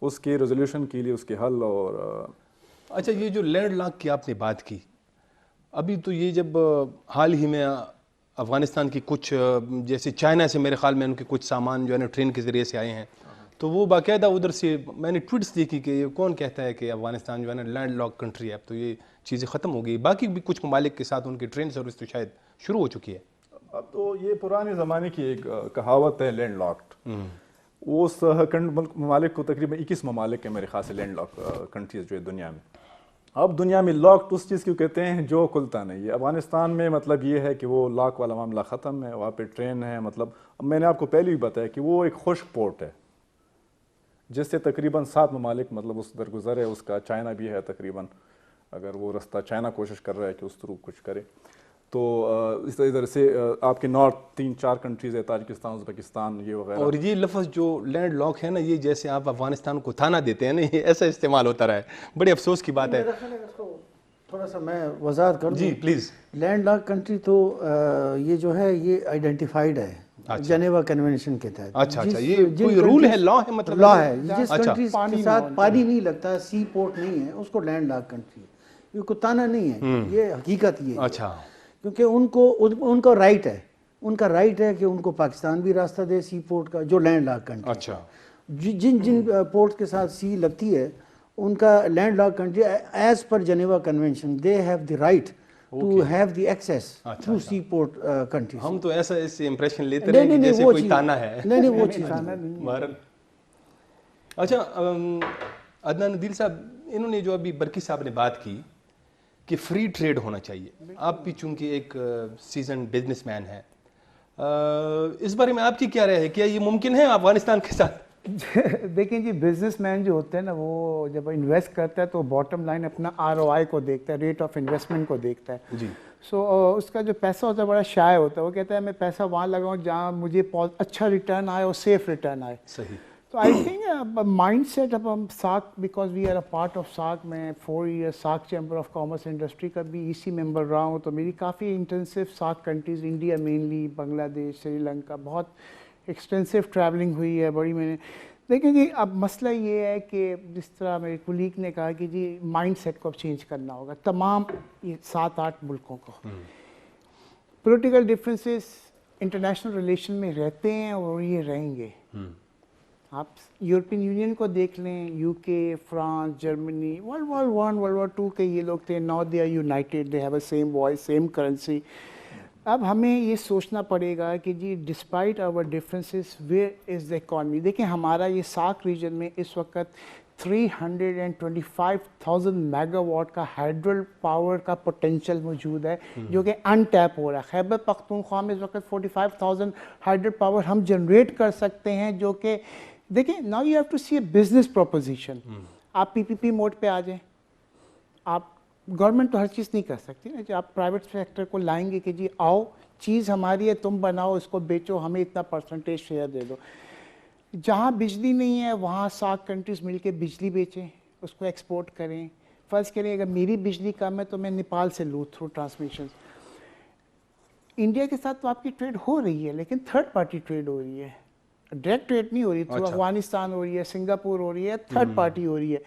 اس کے ریزولوشن کے لیے، اس کے حل۔ اور اچھا، یہ جو لینڈ لاک کی آپ نے بات کی، ابھی تو یہ جب حال ہی میں افغانستان کی کچھ جیسے چائنا سے میرے خیال میں ان کے کچھ سامان جو ہے نا ٹرین کے ذریعے سے آئے ہیں، تو وہ باقاعدہ ادھر سے میں نے ٹویٹس دیکھی کہ یہ کون کہتا ہے کہ افغانستان جو ہے نا لینڈ لاک کنٹری ہے، اب تو یہ چیزیں ختم ہو گئی۔ باقی بھی کچھ ممالک کے ساتھ ان کی ٹرین سروس تو شاید شروع ہو چکی ہے۔ اب تو یہ پرانے زمانے کی ایک کہاوت ہے لینڈ لاکڈ، وہ اس ممالک کو تقریباً 21 ممالک ہیں میرے خیال سے لینڈ لاک کنٹریز جو ہے دنیا میں۔ اب دنیا میں لاکڈ اس چیز کیوں کہتے ہیں جو کھلتا نہیں ہے۔ افغانستان میں مطلب یہ ہے کہ وہ لاک والا معاملہ ختم ہے، وہاں پہ ٹرین ہے، مطلب میں نے آپ کو پہلے بھی بتایا کہ وہ ایک خشک پورٹ ہے جس سے تقریباً 7 ممالک مطلب اس در گزر ہے، اس کا چائنا بھی ہے تقریباً، اگر وہ رستہ چائنا کوشش کر رہا ہے کہ اس تھرو کچھ کرے۔ تو اس ادھر سے آپ کے نارتھ 3-4 کنٹریز ہے، تاجکستان، ازبکستان یہ وغیرہ۔ اور یہ لفظ جو لینڈ لاک ہے نا، یہ جیسے آپ افغانستان کو تھانہ دیتے ہیں نا، یہ ایسا استعمال ہوتا رہا ہے، بڑے افسوس کی بات ہے۔ تھوڑا سا میں وضاحت کر دوں۔ جی پلیز۔ لینڈ لاک کنٹری تو یہ جو ہے یہ آئیڈینٹیفائڈ ہے جنیوا کنونشن کے تحت۔ اچھا، یہ کوئی رول ہے، لا ہے، مطلب لا ہے، جس کنٹریز کے ساتھ پانی نہیں لگتا، سی پورٹ نہیں ہے، اس کو لینڈ لاک کنٹری ہے۔ یہ کوئی تانا نہیں ہے، یہ حقیقت یہ ہے۔ اچھا، کیونکہ ان کا رائٹ ہے، ان کا رائٹ ہے کہ ان کو پاکستان بھی راستہ دے سی پورٹ کا، جو لینڈ لاک کنٹری۔ اچھا، جن پورٹ کے ساتھ سی لگتی ہے ان کا land lock country as per Geneva convention they have the right to have the access through sea port country. ہم تو ایسا ایسے امپریشن لیتے رہے کہ جیسے کوئی تانا ہے۔ نہیں، وہ چیز بہرحال اچھا، عدنان ندیل صاحب، انہوں نے جو ابھی برکی صاحب نے بات کی کہ فری ٹریڈ ہونا چاہیے، آپ بھی چونکہ ایک سیزن بزنس مین ہیں، اس بارے میں آپ کی کیا رائے ہے؟ کیا یہ ممکن ہے افغانستان کے ساتھ؟ دیکھیں جی، بزنس مین جو ہوتے ہیں نا وہ جب انویسٹ کرتا ہے تو باٹم لائن اپنا ROI کو دیکھتا ہے، ریٹ آف انویسٹمنٹ کو دیکھتا ہے۔ جی، سو اس کا جو پیسہ ہوتا ہے بڑا شائع ہوتا ہے، وہ کہتا ہے میں پیسہ وہاں لگاؤں جہاں مجھے اچھا ریٹرن آئے اور سیف ریٹرن آئے۔ صحیح۔ تو آئی تھنک مائنڈ سیٹ اب ہم ساک because we are a part of ساک، میں 4 ایئر ساک چیمبر آف کامرس انڈسٹری کا بھی ای سی ممبر رہا ہوں، تو میری کافی انٹینسو ساک کنٹریز انڈیا مینلی، بنگلہ دیش، سری لنکا، بہت ایکسٹینسو ٹریولنگ ہوئی ہے بڑی میں نے. دیکھیں جی اب مسئلہ یہ ہے کہ جس طرح میرے کولیگ نے کہا کہ جی مائنڈ سیٹ کو اب چینج کرنا ہوگا تمام یہ 7-8 ملکوں کو. پولیٹیکل ڈفرینسز انٹرنیشنل ریلیشن میں رہتے ہیں اور یہ رہیں گے. آپ یورپین یونین کو دیکھ لیں، U K, France, Germany, world war 1 world war 2 کے یہ لوگ تھے، now they are united, they have a same voice, same currency. اب ہمیں یہ سوچنا پڑے گا کہ جی despite our differences where is the economy. دیکھیں ہمارا یہ ساک ریجن میں اس وقت 325,000 میگا واٹ کا ہائیڈرل پاور کا پوٹینشیل موجود ہے جو کہ ان ٹیپ ہو رہا ہے. خیبر پختونخوا میں اس وقت 45,000 ہائیڈرل پاور ہم جنریٹ کر سکتے ہیں، جو کہ دیکھیں now you have to see a business proposition. آپ پی پی پی موڈ پہ آ جائیں. آپ گورنمنٹ تو ہر چیز نہیں کر سکتی نا، جو آپ پرائیویٹ سیکٹر کو لائیں گے کہ جی آؤ چیز ہماری ہے، تم بناؤ، اس کو بیچو، ہمیں اتنا پرسنٹیج شیئر دے دو. جہاں بجلی نہیں ہے وہاں ساک کنٹریز مل کے بجلی بیچیں، اس کو ایکسپورٹ کریں. فرض کریں اگر میری بجلی کم ہے تو میں نیپال سے لوں تھرو ٹرانسمیشن. انڈیا کے ساتھ تو آپ کی ٹریڈ ہو رہی ہے لیکن تھرڈ پارٹی ٹریڈ ہو رہی ہے، ڈائریکٹ ٹریڈ نہیں ہو رہی. تھرو افغانستان ہو رہی ہے، سنگاپور ہو رہی ہے، تھرڈ پارٹی ہو رہی ہے.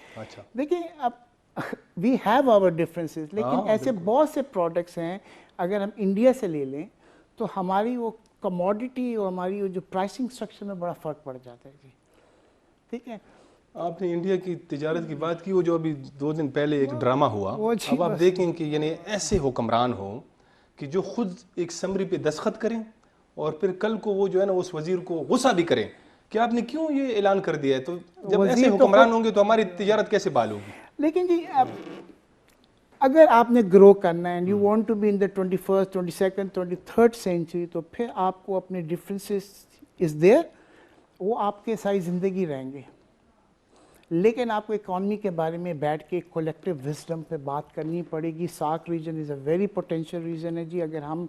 دیکھیں اب وی ہیو آور ڈفرینسز، لیکن ایسے بہت سے پروڈکٹس ہیں اگر ہم انڈیا سے لے لیں تو ہماری وہ کموڈٹی اور ہماری جو پرائسنگ اسٹرکچر میں بڑا فرق پڑ جاتا ہے. جی ٹھیک ہے. آپ نے انڈیا کی تجارت کی بات کی، وہ جو ابھی 2 دن پہلے ایک ڈرامہ ہوا، اب آپ دیکھیں کہ یعنی ایسے حکمران ہوں کہ جو خود ایک سمری پہ دستخط کریں اور پھر کل کو وہ جو ہے نا اس وزیر کو غصہ بھی کریں کہ آپ نے کیوں یہ اعلان کر دیا ہے. تو جب ایسے حکمران ہوں گے تو ہماری تجارت کیسے بحال ہوگی؟ لیکن جی اگر آپ نے گرو کرنا ہے and you want to be in the 21st 22nd 23rd century, تو پھر آپ کو اپنے ڈفرینسز از دیئر، وہ آپ کے ساری زندگی رہیں گے. لیکن آپ کو اکانومی کے بارے میں بیٹھ کے کولیکٹیو وزڈم پہ بات کرنی پڑے گی. ساک region is a very potential region ہے جی. اگر ہم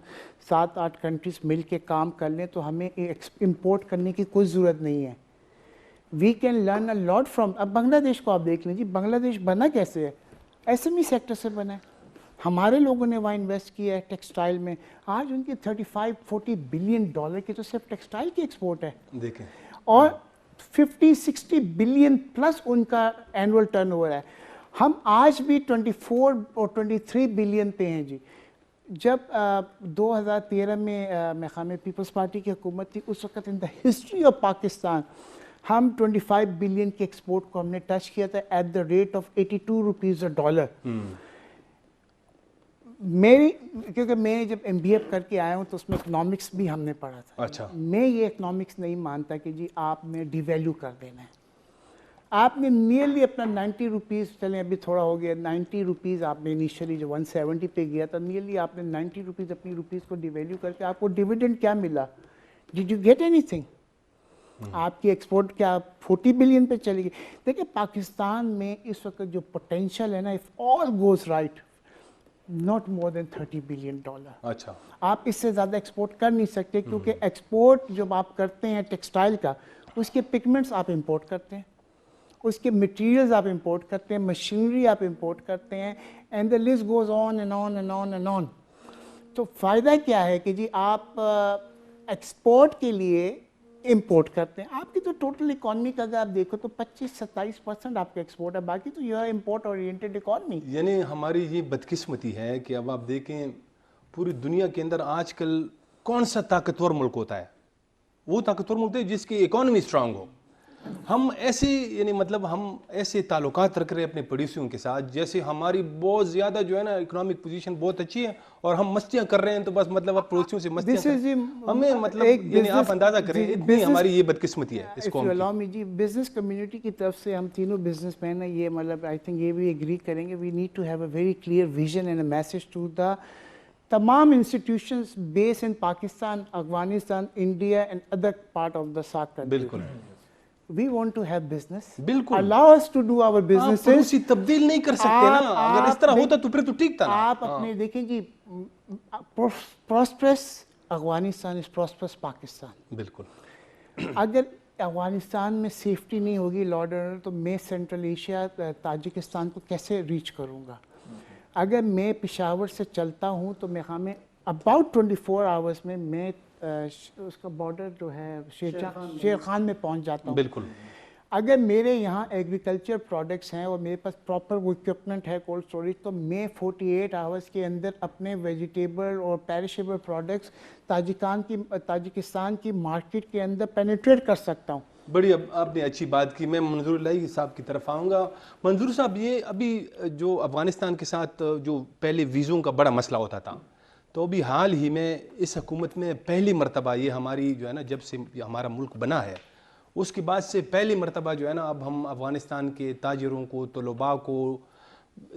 7-8 کنٹریز مل کے کام کر لیں تو ہمیں امپورٹ کرنے کی کوئی ضرورت نہیں ہے. We can learn a lot from. اب بنگلہ دیش کو آپ دیکھ لیں جی، بنگلہ دیش بنا کیسے ہے؟ ایس ایم ای سیکٹر سے بنا ہے. ہمارے لوگوں نے وہاں انویسٹ کیا ہے ٹیکسٹائل میں. آج ان کی 35-40 بلین ڈالر کی تو صرف ٹیکسٹائل کی ایکسپورٹ ہے دیکھیں، اور 50-60 بلین پلس ان کا اینول ٹرن اوور ہے. ہم آج بھی 24 اور 23 بلین پہ ہیں جی. جب 2013 میں میخام پیپلز پارٹی کی حکومت تھی، اس وقت ان دا ہسٹری آف پاکستان ہم 25 بلین کے ایکسپورٹ کو ہم نے ٹچ کیا تھا at the rate of 82 rupees a dollar. کیونکہ میں جب ایم بی اے کر کے آیا ہوں تو اس میں اکنامکس بھی ہم نے پڑھا تھا. اچھا، میں یہ اکنامکس نہیں مانتا کہ جی آپ نے ڈی ویلیو کر دینا ہے. آپ نے نیئرلی اپنا 90 روپیز، چلیں ابھی تھوڑا ہو گیا، 90 روپیز آپ نے انیشلی جو 170 پہ گیا تھا، نیئرلی آپ نے 90 روپیز اپنی روپیز کو ڈی ویلیو کر کے آپ کو ڈیویڈنڈ کیا ملا؟ ڈیڈ یو گیٹ اینی تھنگ؟ آپ کی ایکسپورٹ کیا 40 بلین پہ چلے گی؟ دیکھیں پاکستان میں اس وقت جو پوٹینشیل ہے نا، if all goes right, not more than 30 billion dollar. اچھا، آپ اس سے زیادہ ایکسپورٹ کر نہیں سکتے، کیونکہ ایکسپورٹ جب آپ کرتے ہیں ٹیکسٹائل کا، اس کے پگمنٹس آپ امپورٹ کرتے ہیں، اس کے مٹیریلز آپ امپورٹ کرتے ہیں، مشینری آپ امپورٹ کرتے ہیں، and the list goes on and on and on and on. تو فائدہ کیا ہے کہ جی آپ ایکسپورٹ کے لیے امپورٹ کرتے ہیں. آپ کی تو ٹوٹل اکانومی کا اگر آپ دیکھو تو 25-27% آپ کا ایکسپورٹ ہے، باقی تو یہ ہے امپورٹ اورینٹڈ اکانومی. یعنی ہماری یہ بدقسمتی ہے کہ اب آپ دیکھیں پوری دنیا کے اندر آج کل کون سا طاقتور ملک ہوتا ہے؟ وہ طاقتور ملک ہے جس کی اکانومی اسٹرانگ ہو. ہم ایسے یعنی مطلب ہم ایسے تعلقات رکھ رہے ہیں اپنے پڑوسیوں کے ساتھ جیسے ہماری بہت زیادہ جو ہے نا اکنامک پوزیشن بہت اچھی ہے اور ہم مستیاں کر رہے ہیں. تو بس مطلب اب پڑوسیوں سے مستیاں ہمیں مطلب یعنی آپ اندازہ کریں اتنی ہماری یہ بدقسمتی ہے اس قوم کی. جی بزنس کمیونٹی کی طرف سے ہم تینوں بزنس مین ہیں، یہ مطلب آئی تھنک یہ بھی ایگری کریں گے، we need to have a very clear vision and a message to the تمام institutions based in Pakistan, Afghanistan, India and other part of the ساک کنٹری. بالکل، We want to have business. بالکل. Allow us to do our businesses. آپ پڑوسی تبدیل نہیں کر سکتے نا، اگر اس طرح ہوتا تو پھر تو ٹھیک تھا نا. آپ اپنے دیکھیں جی prosperous Afghanistan is prosperous Pakistan. بالکل. اگر افغانستان میں سیفٹی نہیں ہوگی لا اینڈ آرڈر تو میں سینٹرل ایشیا تاجکستان کو کیسے ریچ کروں گا؟ اگر میں پشاور سے چلتا ہوں تو میں ہمیں اباؤٹ 24 آورس میں اس کا بارڈر جو ہے شیر خان میں پہنچ جاتا ہوں. بالکل. اگر میرے یہاں ایگریکلچر پروڈکٹس ہیں اور میرے پاس پراپر وہ اکوپمنٹ ہے کولڈ اسٹوریج تو میں 48 آورس کے اندر اپنے ویجیٹیبل اور پیرشیبل پروڈکٹس تاجکستان کی مارکیٹ کے اندر پینیٹریٹ کر سکتا ہوں. بڑی آپ نے اچھی بات کی. میں منظور الہی صاحب کی طرف آؤں گا. منظور صاحب یہ ابھی جو افغانستان کے ساتھ جو پہلے ویزوں کا بڑا مسئلہ ہوتا تھا تو ابھی حال ہی میں اس حکومت میں پہلی مرتبہ یہ ہماری جو ہے نا جب سے ہمارا ملک بنا ہے اس کے بعد سے پہلی مرتبہ جو ہے نا اب ہم افغانستان کے تاجروں کو طلباء کو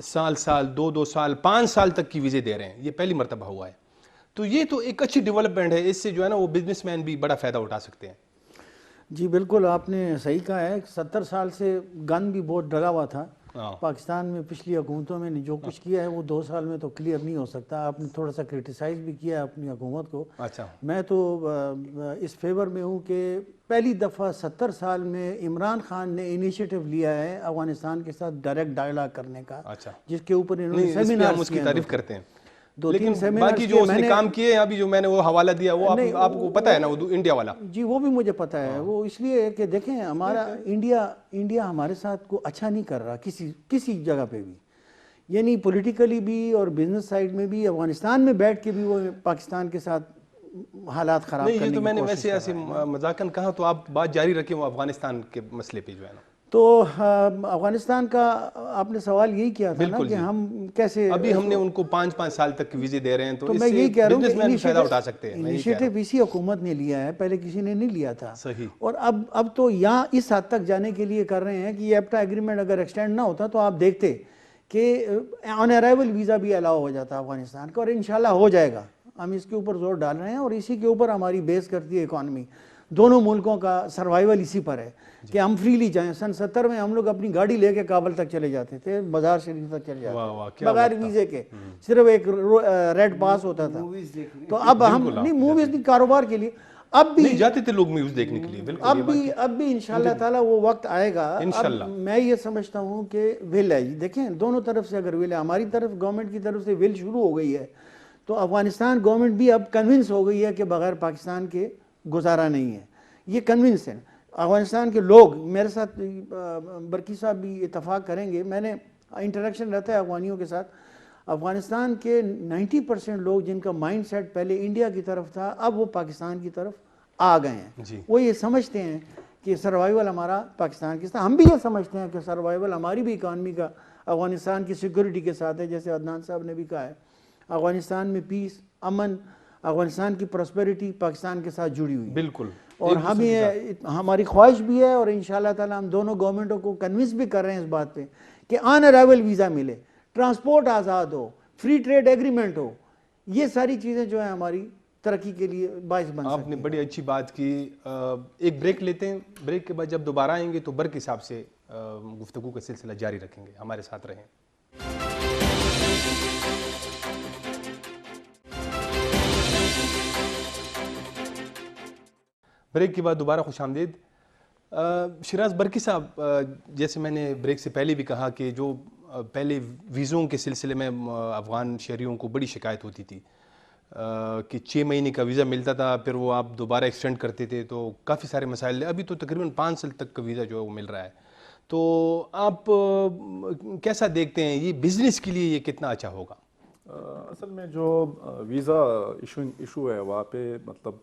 سال 2 سال 5 سال تک کی ویزے دے رہے ہیں. یہ پہلی مرتبہ ہوا ہے. تو یہ تو ایک اچھی ڈیولپمنٹ ہے. اس سے جو ہے نا وہ بزنس مین بھی بڑا فائدہ اٹھا سکتے ہیں. جی بالکل آپ نے صحیح کہا ہے. 70 سال سے گن بھی بہت ڈگا ہوا تھا پاکستان میں. پچھلی حکومتوں میں جو کچھ کیا ہے وہ 2 سال میں تو کلیئر نہیں ہو سکتا. آپ نے تھوڑا سا کرٹیسائز بھی کیا ہے اپنی حکومت کو. اچھا. میں تو اس فیور میں ہوں کہ پہلی دفعہ 70 سال میں عمران خان نے انیشیٹو لیا ہے افغانستان کے ساتھ ڈائریکٹ ڈائلاگ کرنے کا. اچھا. جس کے اوپر انہوں نے سیمینار اس کی تعریف کرتے ہیں. 2-3 لیکن سیمینار باقی جو اس نے کام کیے ہیں ابھی جو میں نے وہ حوالہ دیا وہ آپ کو پتہ ہے نا وہ انڈیا والا. جی وہ بھی مجھے پتہ ہے. وہ اس لیے کہ دیکھیں ہمارا انڈیا ہمارے ساتھ کو اچھا نہیں کر رہا کسی جگہ پہ بھی. یعنی پولیٹیکلی بھی اور بزنس سائیڈ میں بھی افغانستان میں بیٹھ کے بھی وہ پاکستان کے ساتھ حالات خراب کرنے کی کوشش کر رہا ہے. یہ تو میں نے ویسے ایسے مذاقاً کہا تو آپ بات جاری رکھیں وہ افغانستان کے مسئلے پہ جو ہے نا. تو افغانستان کا آپ نے سوال یہی کیا تھا نا کہ ہم کیسے ابھی ہم نے ان کو 5 سال تک ویزے دے رہے ہیں تو میں یہی کہہ رہا ہوں کہ فائدہ اٹھا سکتے ہیں. انیشیٹو اسی حکومت نے لیا ہے, پہلے کسی نے نہیں لیا تھا. صحیح. اور اب تو یہاں اس حد تک جانے کے لیے کر رہے ہیں کہ یہ ایپٹا ایگریمنٹ اگر ایکسٹینڈ نہ ہوتا تو آپ دیکھتے کہ آن ارائیول ویزا بھی الاؤ ہو جاتا افغانستان کا, اور انشاءاللہ ہو جائے گا. ہم اس کے اوپر زور ڈال رہے ہیں اور اسی کے اوپر ہماری بیس کرتی ہے اکانومی. دونوں ملکوں کا سروائیول اسی پر ہے کہ ہم فریلی جائیں. سن 70 میں ہم لوگ اپنی گاڑی لے کے کابل تک چلے جاتے تھے, بازار شریف تک چلے جاتے تھے بغیر ویزے کے, صرف ایک ریڈ پاس ہوتا تھا. تو اب ہم نہیں موویز نہیں, کاروبار کے لیے اب بھی جاتے تھے لوگ موویز دیکھنے کے لیے. بالکل اب بھی انشاءاللہ تعالی وہ وقت آئے گا. میں یہ سمجھتا ہوں کہ ول ہے. دیکھیں دونوں طرف سے اگر ول ہے, ہماری طرف گورنمنٹ کی طرف سے ول شروع ہو گئی ہے تو افغانستان گورنمنٹ بھی اب کنونس ہو گئی ہے کہ بغیر پاکستان کے گزارا نہیں ہے. یہ کنونس ہے. افغانستان کے لوگ میرے ساتھ برکی صاحب بھی اتفاق کریں گے, میں نے انٹریکشن رہتا ہے افغانیوں کے ساتھ. افغانستان کے 90% لوگ جن کا مائنڈ سیٹ پہلے انڈیا کی طرف تھا اب وہ پاکستان کی طرف آ گئے ہیں. وہ یہ سمجھتے ہیں کہ سروائیول ہمارا پاکستان کے ساتھ, ہم بھی یہ سمجھتے ہیں کہ سروائیول ہماری بھی اکانومی کا افغانستان کی سیکورٹی کے ساتھ ہے. جیسے عدنان صاحب نے بھی کہا ہے افغانستان میں پیس, امن, افغانستان کی پراسپیرٹی پاکستان کے ساتھ جڑی ہوئی. بالکل. اور ہماری خواہش بھی ہے اور انشاءاللہ تعالی ہم دونوں گورنمنٹوں کو کنونس بھی کر رہے ہیں اس بات پہ کہ آن ارائیول ویزا ملے, ٹرانسپورٹ آزاد ہو, فری ٹریڈ ایگریمنٹ ہو. یہ ساری چیزیں جو ہیں ہماری ترقی کے لیے باعث بن سکتی ہیں. آپ نے بڑی اچھی بات کی. ایک بریک لیتے ہیں, بریک کے بعد جب دوبارہ آئیں گے تو برق حساب سے گفتگو کا سلسلہ جاری رکھیں گے. ہمارے ساتھ رہیں. بریک کے بعد دوبارہ خوش آمدید. شیراز برکی صاحب, جیسے میں نے بریک سے پہلے بھی کہا کہ جو پہلے ویزوں کے سلسلے میں افغان شہریوں کو بڑی شکایت ہوتی تھی کہ 6 مہینے کا ویزا ملتا تھا, پھر وہ آپ دوبارہ ایکسٹینڈ کرتے تھے تو کافی سارے مسائل تھے. ابھی تو تقریباً 5 سال تک کا ویزا جو ہے وہ مل رہا ہے. تو آپ کیسا دیکھتے ہیں یہ بزنس کے لیے یہ کتنا اچھا ہوگا؟ اصل میں جو ویزا ایشو ہے وہاں پہ مطلب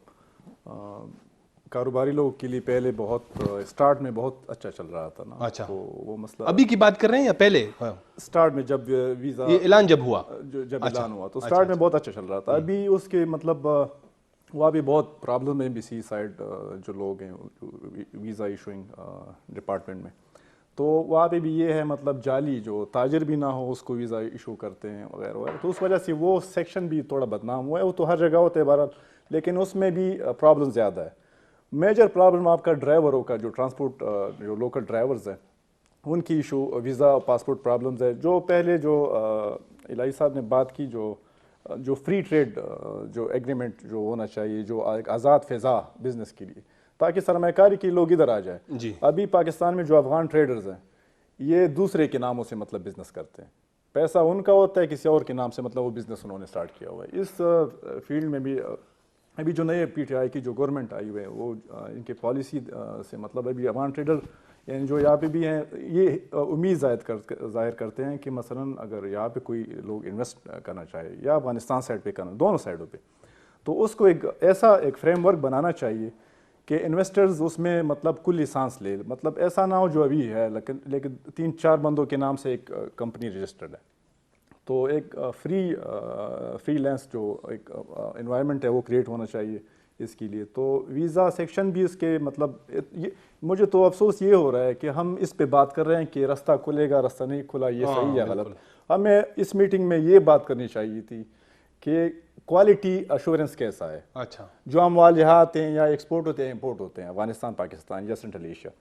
کاروباری لوگوں کے لیے پہلے بہت اسٹارٹ میں بہت اچھا چل رہا تھا نا. اچھا. تو وہ مسئلہ ابھی کی بات کر رہے ہیں یا پہلے؟ اسٹارٹ میں جب ویزا یہ اعلان جب ہوا تو اسٹارٹ میں بہت اچھا چل رہا تھا. ابھی اس کے مطلب وہاں بھی بہت پرابلم ہے. بی سی سائڈ جو لوگ ہیں ویزا ایشوئنگ ڈپارٹمنٹ میں, تو وہاں پہ بھی یہ ہے مطلب جعلی جو تاجر بھی نہ ہو اس کو ویزا ایشو کرتے ہیں وغیرہ وغیرہ. تو اس وجہ سے وہ سیکشن بھی تھوڑا بدنام ہوا ہے. وہ تو ہر جگہ ہوتا ہے بہرحال, لیکن اس میں بھی پرابلم زیادہ ہے. میجر پرابلم آپ کا ڈرائیوروں کا, جو ٹرانسپورٹ جو لوکل ڈرائیورز ہیں ان کی ایشو, ویزا پاسپورٹ پرابلمز ہے. جو پہلے جو الہی صاحب نے بات کی جو فری ٹریڈ جو ایگریمنٹ جو ہونا چاہیے, جو ایک آزاد فضا بزنس کے لیے, تاکہ سرمایہ کاری کے لوگ ادھر آ جائیں. جی. ابھی پاکستان میں جو افغان ٹریڈرز ہیں یہ دوسرے کے ناموں سے مطلب بزنس کرتے ہیں, پیسہ ان کا ہوتا ہے, کسی اور کے نام سے مطلب وہ بزنس انہوں نے سٹارٹ کیا ہوا ہے. اس فیلڈ میں بھی ابھی جو نئے پی ٹی آئی کی جو گورنمنٹ آئی ہوئے ہیں وہ ان کے پالیسی سے مطلب ابھی افغان ٹریڈر یعنی جو یہاں پہ بھی ہیں یہ امید ظاہر کرتے ہیں کہ مثلاً اگر یہاں پہ کوئی لوگ انویسٹ کرنا چاہے یا افغانستان سائڈ پہ کرنا, دونوں سائڈوں پہ, تو اس کو ایک فریم ورک بنانا چاہیے کہ انویسٹرز اس میں مطلب کلی سانس لے, مطلب ایسا نہ ہو جو ابھی ہے لیکن 3-4 بندوں کے نام سے ایک کمپنی رجسٹرڈ ہے. تو ایک فری لینس جو ایک انوائرمنٹ ہے وہ کریٹ ہونا چاہیے اس کے لیے. تو ویزا سیکشن بھی اس کے مطلب مجھے تو افسوس یہ ہو رہا ہے کہ ہم اس پہ بات کر رہے ہیں کہ رستہ کھلے گا, رستہ نہیں کھلا, یہ صحیح یا غلط. ہمیں اس میٹنگ میں یہ بات کرنی چاہیے تھی کہ کوالٹی ایشورنس کیسا ہے. اچھا, جو ہم مالیات ہیں یا ایکسپورٹ ہوتے ہیں امپورٹ ہوتے ہیں افغانستان پاکستان یا سینٹرل ایشیا,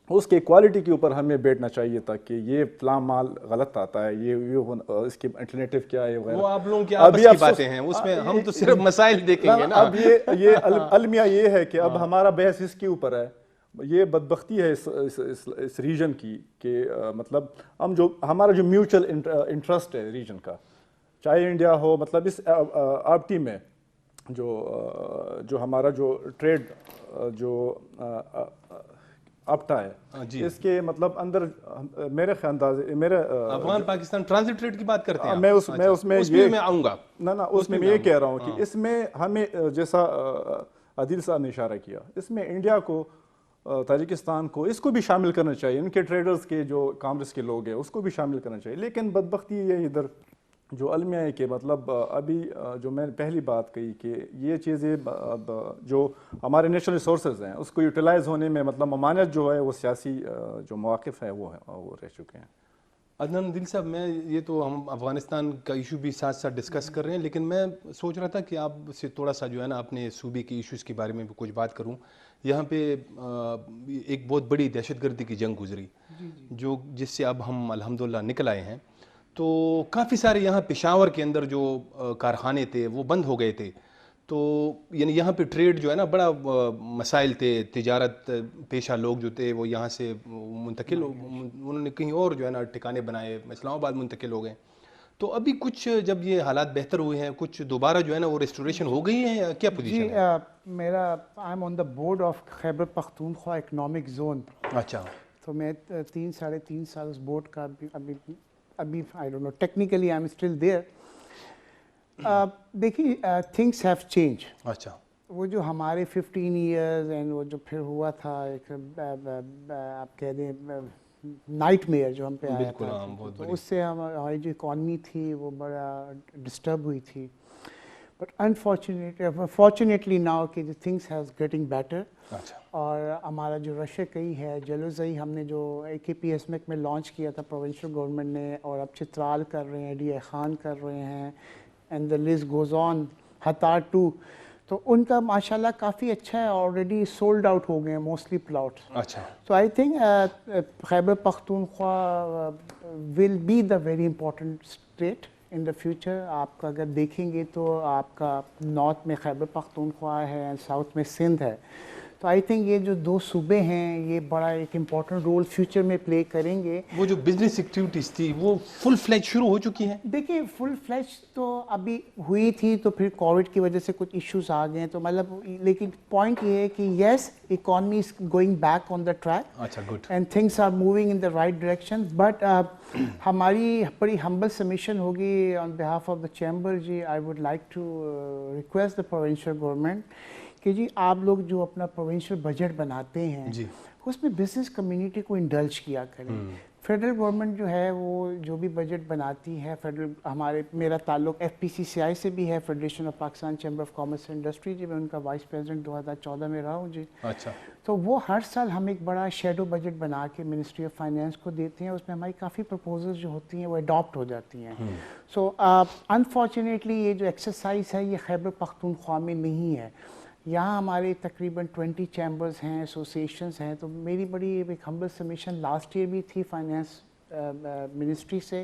اس کے کوالٹی کے اوپر ہمیں بیٹھنا چاہیے تھا کہ یہ فلاں مال غلط آتا ہے, یہ اس کے الٹرنیٹیو کیا ہے وغیرہ. وہ آپ لوگوں کی آپس کی باتیں ہیں, اس میں ہم تو صرف مسائل دیکھیں گے نا. اب یہ المیہ یہ ہے کہ اب ہمارا بحث اس کے اوپر ہے. یہ بدبختی ہے اس ریجن کی کہ مطلب ہمارا جو میوچل انٹرسٹ ہے ریجن کا, چاہے انڈیا ہو, مطلب اس آپٹی میں جو ہمارا جو ٹریڈ جو آپٹا ہے اس کے مطلب اندر میرے افغان پاکستان ٹرانزٹ ٹریڈ کی بات کرتے ہیں, میں اس میں میں آؤں گا. اس میں یہ کہہ رہا ہوں کہ اس میں ہمیں جیسا عادل صاحب نے اشارہ کیا, اس میں انڈیا کو, تاجکستان کو, اس کو بھی شامل کرنا چاہیے. ان کے ٹریڈرز کے جو کامرس کے لوگ ہیں اس کو بھی شامل کرنا چاہیے. لیکن بدبختی یہ ادھر جو المیہ ہے کہ مطلب ابھی جو میں نے پہلی بات کہی کہ یہ چیزیں جو ہمارے نیشنل ریسورسز ہیں اس کو یوٹیلائز ہونے میں مطلب ممانعت جو ہے وہ سیاسی جو مواقف ہیں وہ رہ چکے ہیں. عدنان دل صاحب, میں یہ تو ہم افغانستان کا ایشو بھی ساتھ ساتھ ڈسکس کر رہے ہیں, لیکن میں سوچ رہا تھا کہ آپ سے تھوڑا سا جو ہے نا اپنے صوبے کے ایشوز کے بارے میں بھی کچھ بات کروں. یہاں پہ ایک بہت بڑی دہشت گردی کی جنگ گزری جو جس سے اب ہم الحمدللہ نکل آئے ہیں. تو کافی سارے یہاں پشاور کے اندر جو کارخانے تھے وہ بند ہو گئے تھے. تو یعنی یہاں پہ ٹریڈ جو ہے نا بڑا مسائل تھے, تجارت پیشہ لوگ جو تھے وہ یہاں سے منتقل, انہوں نے کہیں اور جو ہے نا ٹھکانے بنائے, اسلام آباد منتقل ہو گئے. تو ابھی کچھ جب یہ حالات بہتر ہوئے ہیں, کچھ دوبارہ جو ہے نا وہ ریسٹوریشن ہو گئی ہیں, کیا پوزیشن ہے؟ میرا I am on the board of Khyber Pakhtunkhwa economic zone. اچھا, تو میں 3-3.5 سال اس بورڈ کا ابھی I don't know technically I am still there. دیکھیے تھنگس ہیو چینج. اچھا, وہ جو ہمارے 15 ایئرز اینڈ وہ جو پھر ہوا تھا ایک آپ کہہ دیں نائٹ میئر جو ہم پہ آیا تھا, تو اس سے ہماری جو اکانومی تھی وہ بڑا ڈسٹرب ہوئی تھی. بٹ فارچونیٹلی ناؤ کہ تھنگس ہیز گیٹنگ بیٹر. اور ہمارا جو رشے کئی ہے جلوزئی ہم نے جو AKP میں لانچ کیا تھا پروونشل گورنمنٹ نے, اور اب چترال کر رہے ہیں, DI خان کر رہے ہیں, and the list goes on, ہتار 2. تو ان کا ماشاءاللہ کافی اچھا ہے, آلریڈی سولڈ آؤٹ ہو گئے ہیں موسٹلی پلاٹس. اچھا, تو I think Khyber Pakhtunkhwa will be the very important state in the future. آپ کا اگر دیکھیں گے تو آپ کا نارتھ میں خیبر پختونخوا ہے, ساؤتھ میں سندھ ہے. تو آئی تھنک یہ جو 2 صوبے ہیں یہ بڑا ایک امپورٹنٹ رول فیوچر میں پلے کریں گے. وہ جو بزنس ایکٹیویٹیز تھی وہ فل فلیج شروع ہو چکی ہیں. دیکھیں فل فلیج تو ابھی ہوئی تھی, تو پھر کووڈ کی وجہ سے کچھ ایشوز آ گئے, تو مطلب لیکن پوائنٹ یہ ہے کہ yes economy is going back on the track. اچھا, good. And things are moving in the right direction. But ہماری بڑی ہمبل سبمیشن ہوگی on behalf of the chamber. جی I would like to request the provincial government کہ جی آپ لوگ جو اپنا پروونشل بجٹ بناتے ہیں اس میں بزنس کمیونٹی کو انڈلج کیا کریں. فیڈرل گورنمنٹ جو ہے وہ جو بھی بجٹ بناتی ہے, میرا تعلق FPCCI سے بھی ہے, federation of Pakistan chamber of commerce and industry. جی میں ان کا وائس پریزیڈنٹ 2014 میں رہا ہوں. جی اچھا, تو وہ ہر سال ہم ایک بڑا شیڈو بجٹ بنا کے منسٹری آف فائنینس کو دیتے ہیں. اس میں ہماری کافی پرپوزلز جو ہوتی ہیں وہ اڈاپٹ ہو جاتی ہیں. سو انفارچونیٹلی یہ جو ایکسرسائز ہے یہ خیبر پختونخوا میں نہیں ہے. یہاں ہمارے تقریباً 20 چیمبرز ہیں, ایسوسیشنز ہیں. تو میری بڑی ایک ہمبل سبمیشن لاسٹ ایئر بھی تھی فائنینس منسٹری سے,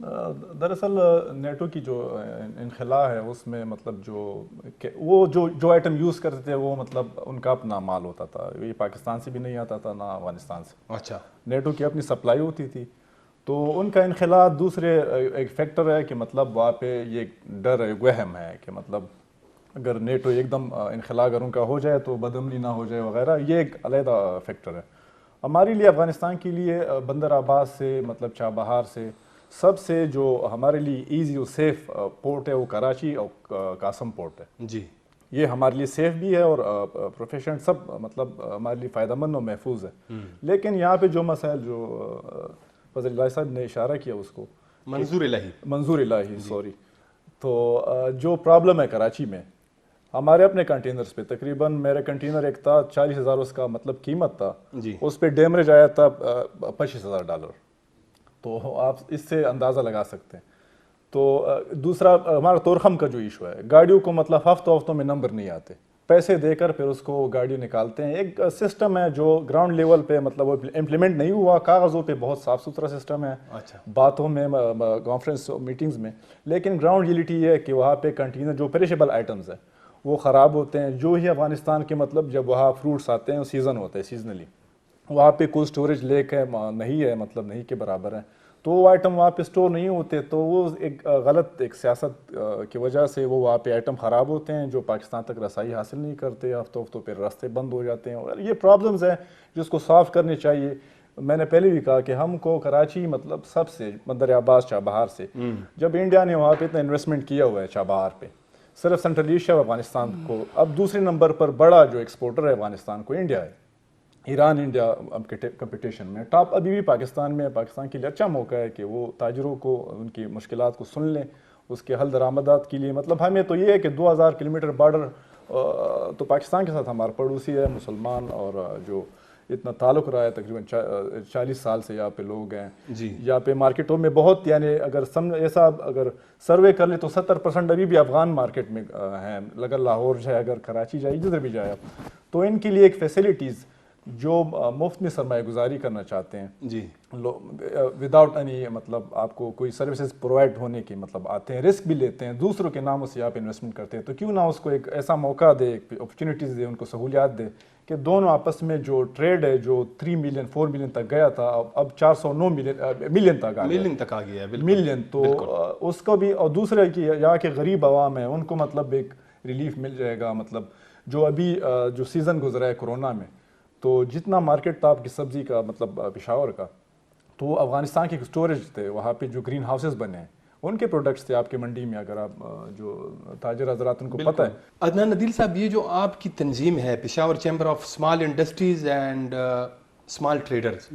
دراصل نیٹو کی جو انخلا ہے اس میں مطلب وہ جو آئٹم یوز کرتے تھے وہ مطلب ان کا اپنا مال ہوتا تھا, یہ پاکستان سے بھی نہیں آتا تھا نہ افغانستان سے. اچھا, نیٹو کی اپنی سپلائی ہوتی تھی, تو ان کا انخلا دوسرے ایک فیکٹر ہے کہ مطلب وہاں پہ یہ ڈر ہے, وہم ہے کہ مطلب اگر نیٹو ایک دم انخلا اگر ان کا ہو جائے تو بدامنی نہ ہو جائے وغیرہ, یہ ایک علیحدہ فیکٹر ہے. ہمارے لیے افغانستان کے لیے بندر عباس سے مطلب چابہار سے سب سے جو ہمارے لیے ایزی اور سیف پورٹ ہے وہ کراچی اور قاسم پورٹ ہے. جی, یہ ہمارے لیے سیف بھی ہے اور پروفیشنل سب مطلب ہمارے لیے فائدہ مند اور محفوظ ہے. لیکن یہاں پہ جو مسائل جو فضل اللہ صاحب نے اشارہ کیا اس کو منظور الہی سوری, تو جو پرابلم ہے کراچی میں ہمارے اپنے کنٹینرز پہ تقریباً میرا کنٹینر ایک تھا 40,000 اس کا مطلب قیمت تھا, اس پہ ڈیمریج آیا تھا $25,000. تو آپ اس سے اندازہ لگا سکتے ہیں. تو دوسرا ہمارا تورخم کا جو ایشو ہے, گاڑیوں کو مطلب ہفتوں میں نمبر نہیں آتے, پیسے دے کر پھر اس کو گاڑی نکالتے ہیں. ایک سسٹم ہے جو گراؤنڈ لیول پہ مطلب وہ امپلیمنٹ نہیں ہوا, کاغذوں پہ بہت صاف ستھرا سسٹم ہے, باتوں میں کانفرنس میٹنگز میں, لیکن گراؤنڈ ریئلٹی یہ ہے کہ وہاں پہ کنٹینر جو پیریشیبل آئٹمز ہیں وہ خراب ہوتے ہیں. جو ہی افغانستان کے مطلب جب وہاں فروٹس آتے ہیں سیزن ہوتا ہے سیزنلی, وہاں پہ کوئی اسٹوریج لیک ہے نہیں ہے, مطلب نہیں کے برابر ہے, تو وہ آئٹم وہاں پہ اسٹور نہیں ہوتے, تو وہ ایک غلط ایک سیاست کی وجہ سے وہ وہاں پہ آئٹم خراب ہوتے ہیں جو پاکستان تک رسائی حاصل نہیں کرتے, ہفتوں پہ راستے بند ہو جاتے ہیں. اور یہ پرابلمز ہیں جس کو سالو کرنے چاہیے. میں نے پہلے بھی کہا کہ ہم کو کراچی مطلب سب سے بندر عباس چابہار سے, جب انڈیا نے وہاں پہ اتنا انویسٹمنٹ کیا ہوا ہے چابہار پہ, صرف سنٹرل ایشیا افغانستان کو, اب دوسرے نمبر پر بڑا جو ایکسپورٹر ہے افغانستان کو انڈیا ہے. ایران انڈیا کمپٹیشن میں ٹاپ ابھی بھی پاکستان میں. پاکستان کے لیے اچھا موقع ہے کہ وہ تاجروں کو ان کی مشکلات کو سن لیں, اس کے حل درآمدات کے لیے. مطلب ہمیں تو یہ ہے کہ 2000 کلومیٹر بارڈر تو پاکستان کے ساتھ ہمارا پڑوسی ہے مسلمان, اور جو اتنا تعلق رہا ہے تقریباً 40 سال سے یہاں پہ لوگ ہیں. یہاں پہ مارکیٹوں میں بہت یعنی اگر ایسا اگر سروے کر لیں تو 70% ابھی بھی افغان مارکیٹ میں ہیں, اگر لاہور جائے اگر کراچی جائے جدھر بھی جائے آپ, تو ان کے لیے ایک فیسلٹیز جو مفت میں سرمایہ گزاری کرنا چاہتے ہیں وداؤٹ اینی مطلب آپ کو کوئی سروسز پرووائڈ ہونے کی مطلب آتے ہیں, رسک بھی لیتے ہیں, دوسروں کے ناموں سے آپ انویسٹمنٹ کرتے ہیں, تو کیوں نہ اس کو ایک ایسا موقع دے, ایک اپرچونیٹیز دے, ان کو سہولیات دے کہ دونوں آپس میں جو ٹریڈ ہے جو 3 ملین 4 ملین تک گیا تھا اب 409 ملین تک آ گیا ہے ملین. تو اس کو بھی, اور دوسرے کہ یہاں کے غریب عوام ہیں ان کو مطلب ایک ریلیف مل جائے گا. مطلب جو ابھی جو سیزن گزرا ہے کورونا میں, تو جتنا مارکیٹ تھا آپ کی سبزی کا مطلب پشاور کا, تو افغانستان کے اسٹوریج تھے وہاں پہ جو گرین ہاؤسز بنے ہیں ان کے پروڈکٹس تھے آپ کی منڈی میں. اگر آپ جو تاجر حضرات ان کو پتہ ہے. عدنان عدیل صاحب, یہ جو آپ کی تنظیم ہے Peshawar chamber of small industries and small traders,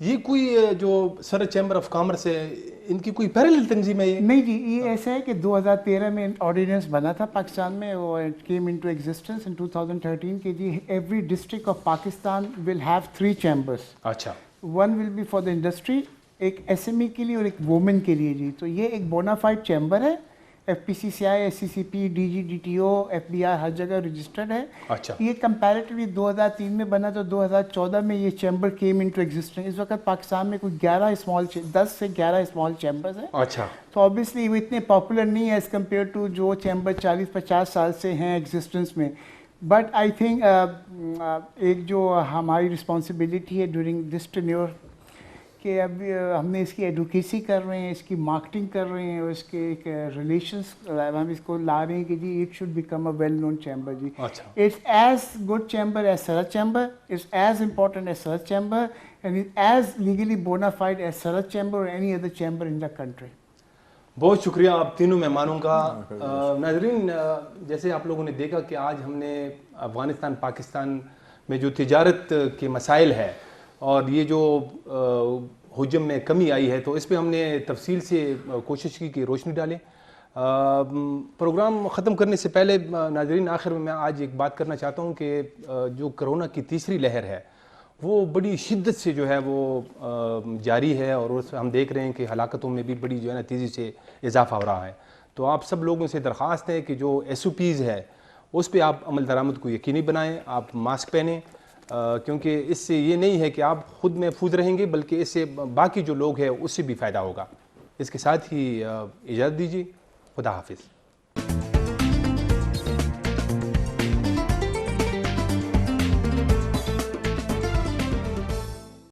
یہ کوئی جو سر چیمبر آف کامرس ہے ان کی کوئی پیرالل تنظیم ہے؟ نہیں جی, یہ ایسا ہے کہ 2013 میں آرڈیننس بنا تھا پاکستان میں, وہ کیم انٹو ایگزسٹنس ان 2013 کہ جی every district of Pakistan will have 3 chambers. اچھا, one will be for the industry, ایک ایس ایم ای کے لیے اور ایک وومن کے لیے جی. تو یہ ایک بونافائڈ چیمبر ہے, F P C C I, S C C P, D G D T O, F B I ہر جگہ رجسٹرڈ ہے. اچھا, یہ کمپیریٹیولی 2003 میں بنا تو 2014 میں یہ چیمبر کیم انٹو ایگزسٹنس. اس وقت پاکستان میں کوئی 10 سے 11 اسمال چیمبرز ہیں. اچھا, تو آبویسلی وہ اتنے پاپولر نہیں ہے ایز کمپیئر ٹو جو چیمبر 40-50 سال سے ہیں ایگزسٹنس میں. بٹ آئی تھنک ایک جو ہماری رسپانسبلٹی ہے ڈیورنگ دس ٹینیور کہ اب ہم نے اس کی ایڈوکیسی کر رہے ہیں, اس کی مارکیٹنگ کر رہے ہیں, اور اس کے ایک ریلیشنس ہم اس کو لا رہے ہیں کہ جی it should become a well known chamber. جی it's as good chamber as Sarhad chamber, it's as important as Sarhad chamber, and it is legally bonafide as Sarhad chamber اور any other chamber in the country. بہت شکریہ آپ تینوں مہمانوں کا. ناظرین, جیسے آپ لوگوں نے دیکھا کہ آج ہم نے افغانستان پاکستان میں جو تجارت کے مسائل ہے اور یہ جو حجم میں کمی آئی ہے, تو اس پہ ہم نے تفصیل سے کوشش کی کہ روشنی ڈالیں. پروگرام ختم کرنے سے پہلے ناظرین, آخر میں آج ایک بات کرنا چاہتا ہوں کہ جو کرونا کی تیسری لہر ہے وہ بڑی شدت سے جو ہے وہ جاری ہے, اور ہم دیکھ رہے ہیں کہ ہلاکتوں میں بھی بڑی جو ہے نا تیزی سے اضافہ ہو رہا ہے. تو آپ سب لوگوں سے درخواست ہے کہ جو ایس او پیز ہے اس پہ آپ عمل درآمد کو یقینی بنائیں, آپ ماسک پہنیں, کیونکہ اس سے یہ نہیں ہے کہ آپ خود محفوظ رہیں گے بلکہ اس سے باقی جو لوگ ہیں اس سے بھی فائدہ ہوگا. اس کے ساتھ ہی اجازت دیجیے. خدا حافظ.